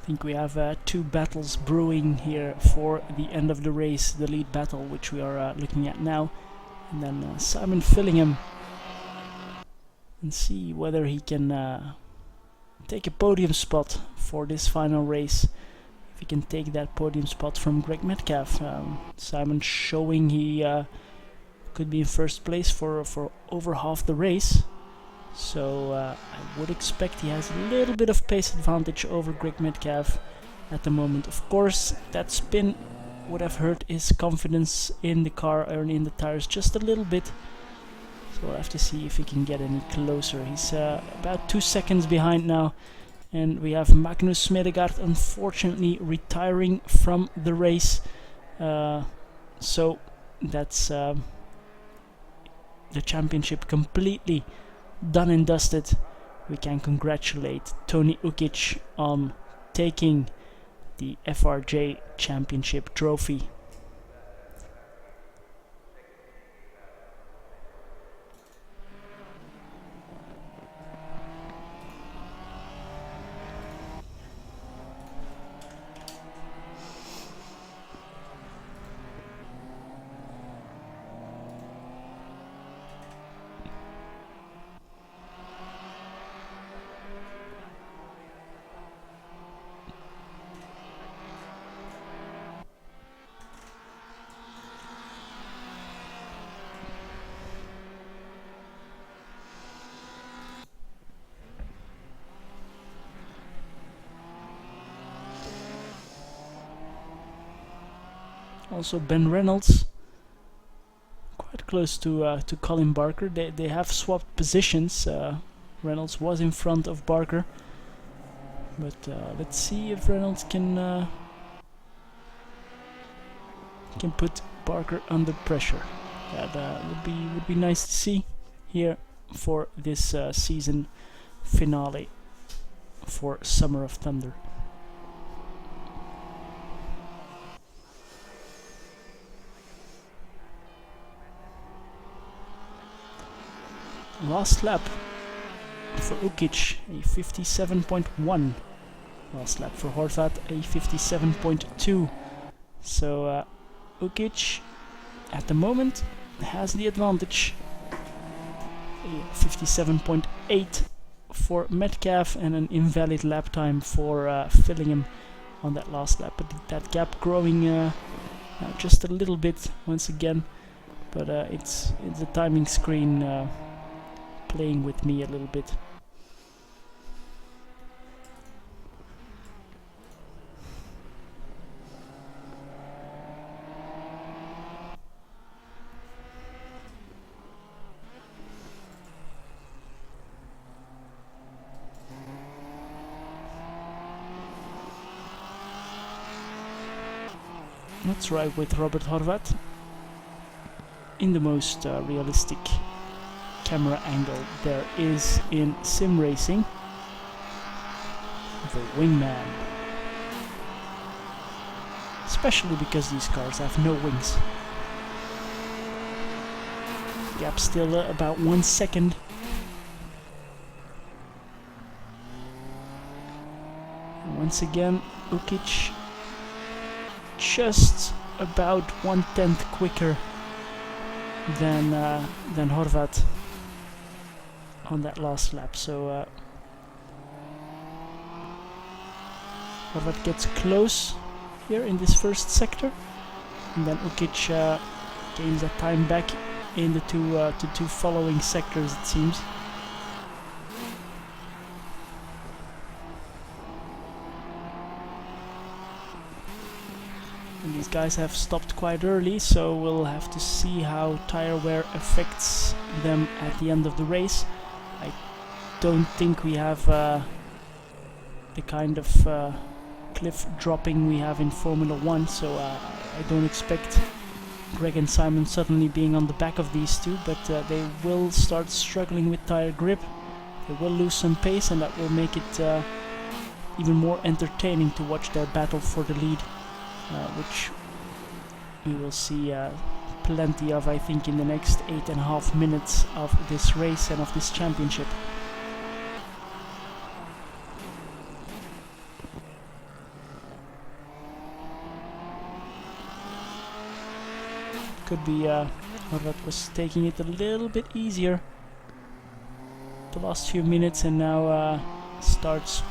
I think we have two battles brewing here for the end of the race, the lead battle, which we are looking at now. And then Simon Fillingham, and see whether he can take a podium spot for this final race. If he can take that podium spot from Greg Metcalf. Simon showing he could be in first place for over half the race. So I would expect he has a little bit of pace advantage over Greg Metcalf at the moment. Of course, that spin would have hurt his confidence in the car or in the tires just a little bit. So we'll have to see if he can get any closer. He's about 2 seconds behind now. And we have Magnus Smedegaard unfortunately retiring from the race. So that's the championship completely done and dusted. We can congratulate Tony Ukic on taking the FRJ Championship trophy. Also Ben Reynolds, quite close to Colin Barker. They have swapped positions. Reynolds was in front of Barker, but let's see if Reynolds can put Barker under pressure. That would be nice to see here for this season finale for Summer of Thunder. Last lap for Ukic, a 57.1. Last lap for Horvath, a 57.2. So Ukic at the moment has the advantage. A 57.8 for Metcalf and an invalid lap time for Fillingham on that last lap. But that gap growing just a little bit once again. But it's the timing screen playing with me a little bit. Let's ride with Robert Horvath in the most realistic camera angle there is in sim racing. The wingman. Especially because these cars have no wings. Gap still about 1 second. And once again, Ukic just about 1/10 quicker than Horvath on that last lap. So Horvath gets close here in this first sector, and then Ukic gains that time back in the two following sectors, it seems. And these guys have stopped quite early, so we'll have to see how tire wear affects them at the end of the race. I don't think we have the kind of cliff dropping we have in Formula 1, so I don't expect Greg and Simon suddenly being on the back of these two, but they will start struggling with tire grip. They will lose some pace, and that will make it even more entertaining to watch their battle for the lead, which we will see plenty of, I think, in the next 8.5 minutes of this race and of this championship. could be Horvat was taking it a little bit easier the last few minutes, and now starts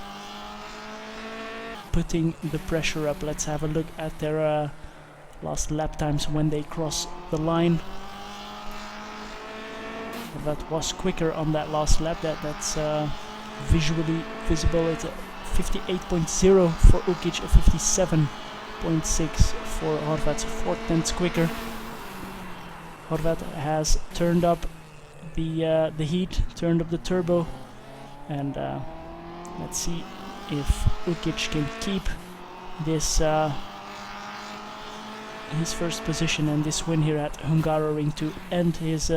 putting the pressure up. Let's have a look at their last lap times when they cross the line. That was quicker on that last lap. That's visually visible. It's a 58.0 for Ukic, a 57.6 for Horvat, so 4/10 quicker. Horvat has turned up the heat, turned up the turbo, and let's see if Ukic can keep this his first position and this win here at Hungaroring to end his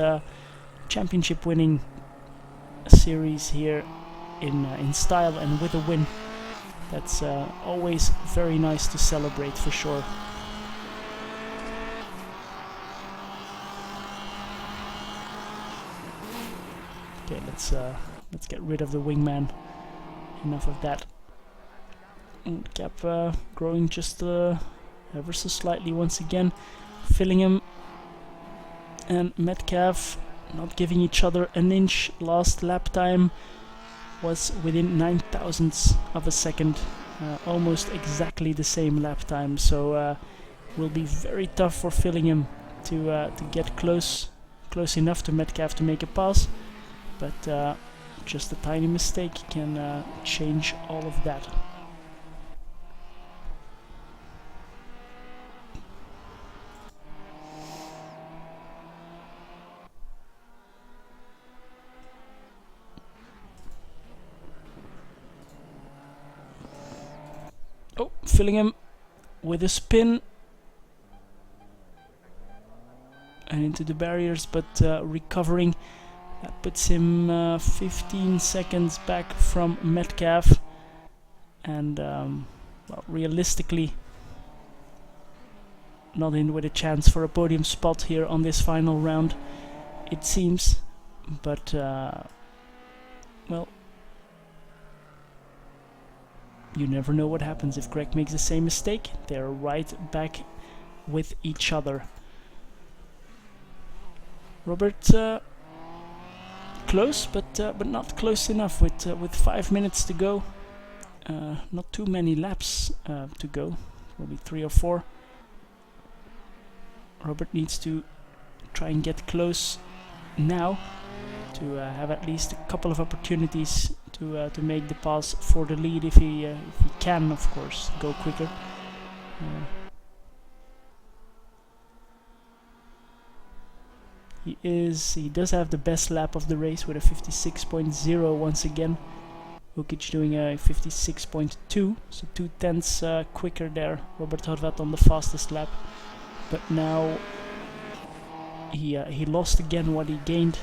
championship winning series here in style and with a win. That's always very nice to celebrate for sure. Okay, let's get rid of the wingman. Enough of that. And gap growing just ever so slightly once again. Fillingham and Metcalf not giving each other an inch. Last lap time was within 9,000ths of a second, almost exactly the same lap time. So will be very tough for Fillingham to get close enough to Metcalf to make a pass. But just a tiny mistake can change all of that. Oh, Fillingham with a spin and into the barriers, but recovering. That puts him 15 seconds back from Metcalf, and well, realistically not in with a chance for a podium spot here on this final round, it seems. But well, you never know what happens. If Greg makes the same mistake, they're right back with each other. Robert close, but not close enough. With 5 minutes to go, not too many laps to go. Will be 3 or 4. Robert needs to try and get close now to have at least a couple of opportunities to make the pass for the lead, if he can, of course, go quicker. He does have the best lap of the race with a 56.0 once again. Ukic doing a 56.2, so 2/10 quicker there. Robert Horvat on the fastest lap, but now he lost again what he gained.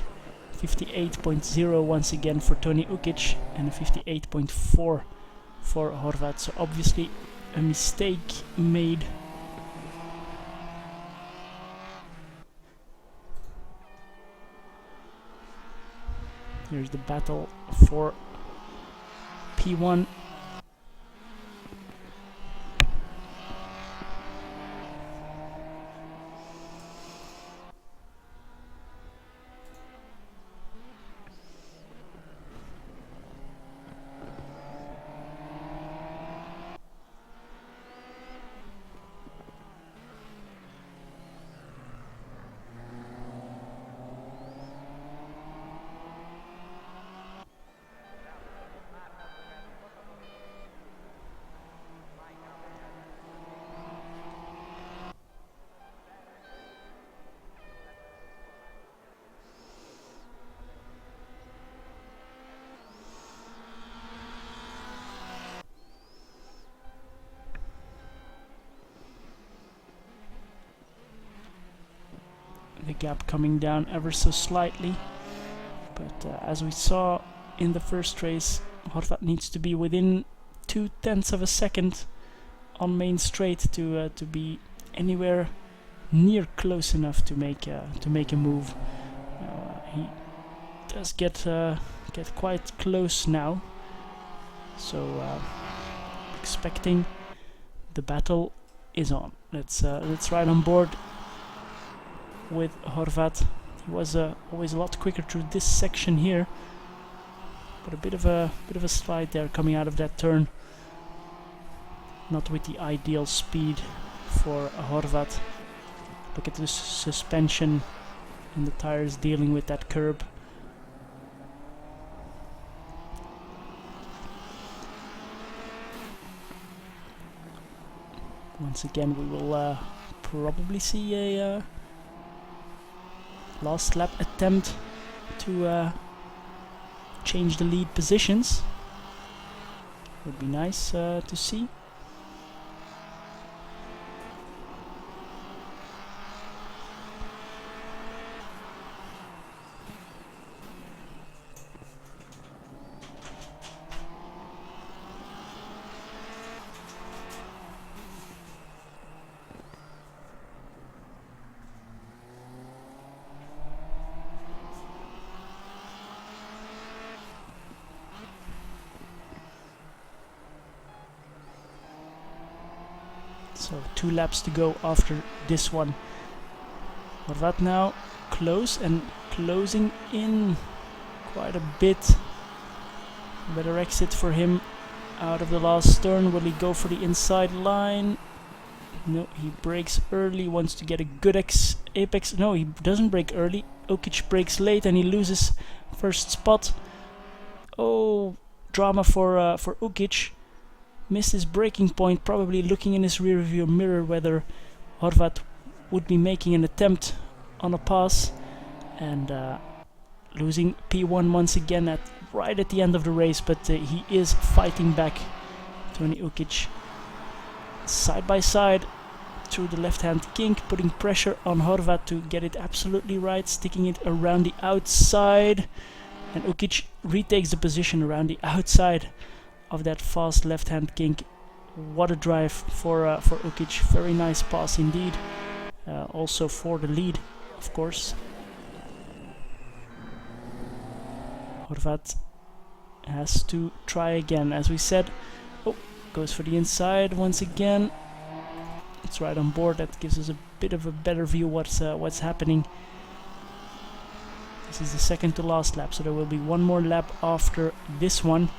58.0 once again for Tony Ukic and a 58.4 for Horvat. So obviously a mistake made. Here's the battle for P1. The gap coming down ever so slightly, but as we saw in the first race, Horvat needs to be within 2/10 of a second on main straight to be anywhere near close enough to make a move. He does get quite close now, so expecting the battle is on. Let's ride on board with Horvat. He was always a lot quicker through this section here, but a bit of a slide there coming out of that turn. Not with the ideal speed for Horvat. Look at the suspension and the tires dealing with that curb. Once again, we will probably see a last lap attempt to change the lead positions. Would be nice to see. So 2 laps to go after this one. Horvat now close and closing in quite a bit. Better exit for him out of the last turn. Will he go for the inside line? No, he brakes early, wants to get a good apex. No, he doesn't brake early. Ukic brakes late and he loses first spot. Oh, drama for Ukic. Missed his braking point, probably looking in his rear view mirror whether Horvat would be making an attempt on a pass, and losing P1 once again right at the end of the race, but he is fighting back. Tony Ukic side by side through the left hand kink, putting pressure on Horvat to get it absolutely right, sticking it around the outside, and Ukic retakes the position around the outside of that fast left hand kink. What a drive for Ukic. Very nice pass indeed. Also for the lead, of course. Horvat has to try again, as we said. Oh, goes for the inside once again. It's right on board. That gives us a bit of a better view what's happening. This is the second to last lap, so there will be one more lap after this one.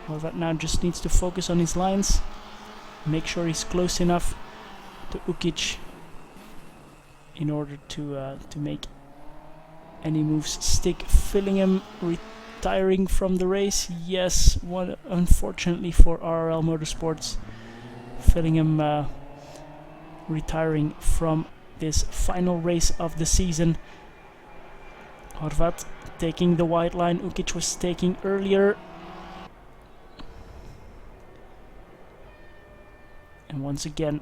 Horvat now just needs to focus on his lines, make sure he's close enough to Ukic in order to make any moves stick. Fillingham retiring from the race. Yes, one unfortunately for RRL Motorsports. Fillingham retiring from this final race of the season. Horvat taking the white line Ukic was taking earlier. And once again,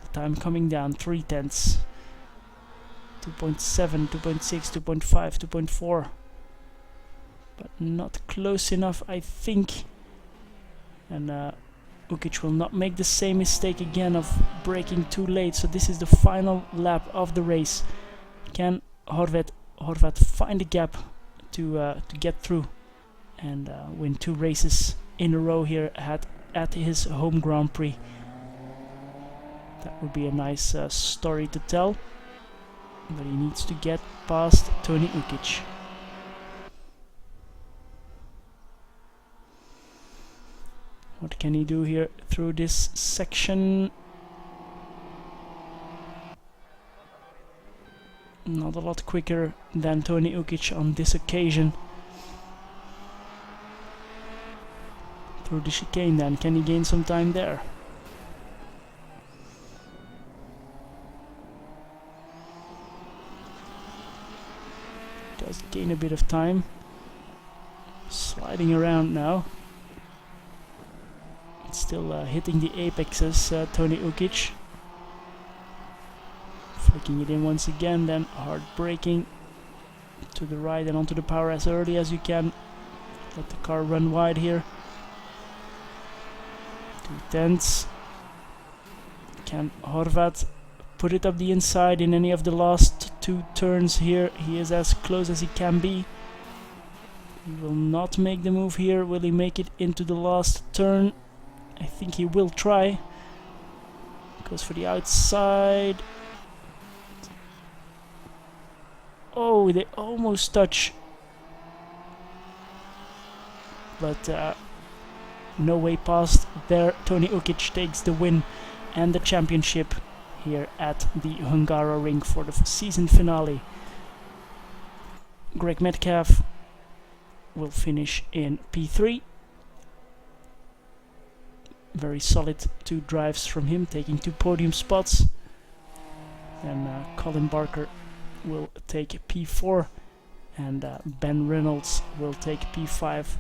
the time coming down, 3/10. 2.7, 2.6, 2.5, 2.4. But not close enough, I think. And Ukic will not make the same mistake again of braking too late. So this is the final lap of the race. Can Horvat find a gap to get through and win 2 races in a row here at his home Grand Prix? That would be a nice story to tell, but he needs to get past Tony Ukic. What can he do here through this section? Not a lot quicker than Tony Ukic on this occasion. Through the chicane then, can he gain some time there? Does gain a bit of time. Sliding around now. It's still hitting the apexes, Tony Ukic. Flicking it in once again, then hard braking to the right and onto the power as early as you can. Let the car run wide here. 2/10. Can Horvat put it up the inside in any of the last 2 turns here? He is as close as he can be. He will not make the move here. Will he make it into the last turn? I think he will try. Goes for the outside. Oh, they almost touch. But no way past there. Tony Ukic takes the win and the championship here at the Hungaroring for the season finale. Greg Metcalf will finish in P3. Very solid 2 drives from him, taking 2 podium spots. And Colin Barker will take P4, and Ben Reynolds will take P5.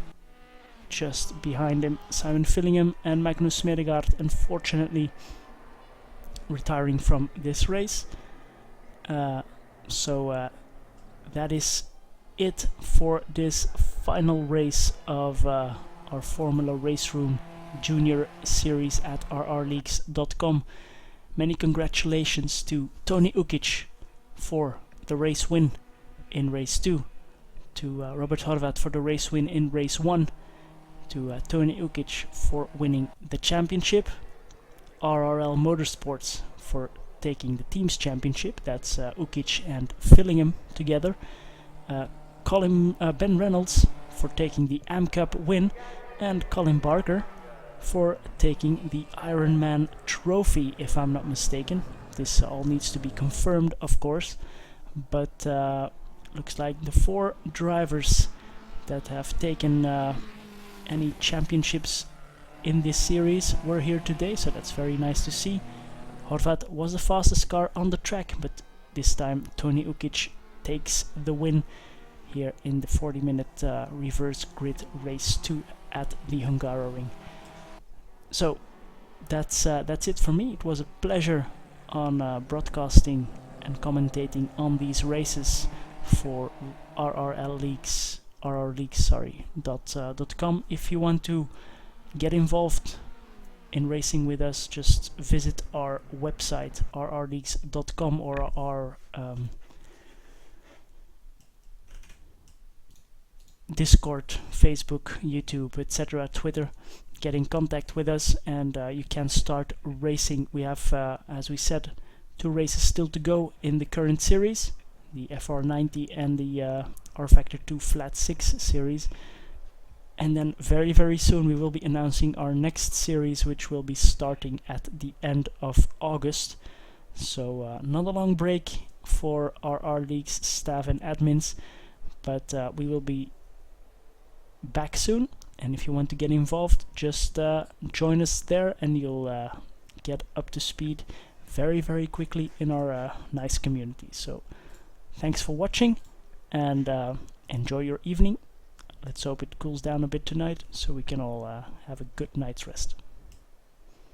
Just behind him, Simon Fillingham and Magnus Smedegaard, unfortunately retiring from this race. So that is it for this final race of our Formula Race Room Junior Series at RRLeagues.com. Many congratulations to Tony Ukic for the race win in race 2, to Robert Horvat for the race win in race 1, to Tony Ukic for winning the championship, RRL Motorsports for taking the team's championship, that's Ukic and Fillingham together, Ben Reynolds for taking the AM Cup win, and Colin Barker for taking the Ironman trophy, if I'm not mistaken. This all needs to be confirmed, of course, but looks like the 4 drivers that have taken any championships in this series were here today, so that's very nice to see. Horvat was the fastest car on the track, but this time Tony Ukic takes the win here in the 40-minute reverse grid race 2 at the Hungaroring. So that's it for me. It was a pleasure on broadcasting and commentating on these races for RRLeagues.com. If you want to get involved in racing with us, just visit our website rrleagues.com or our Discord, Facebook, YouTube, etc., Twitter. Get in contact with us and you can start racing. We have, as we said, 2 races still to go in the current series, the FR90 and the R Factor 2 Flat 6 series. And then very, very soon we will be announcing our next series, which will be starting at the end of August. So not a long break for our leagues staff and admins, but we will be back soon. And if you want to get involved, just join us there and you'll get up to speed very, very quickly in our nice community. So thanks for watching and enjoy your evening. Let's hope it cools down a bit tonight so we can all have a good night's rest.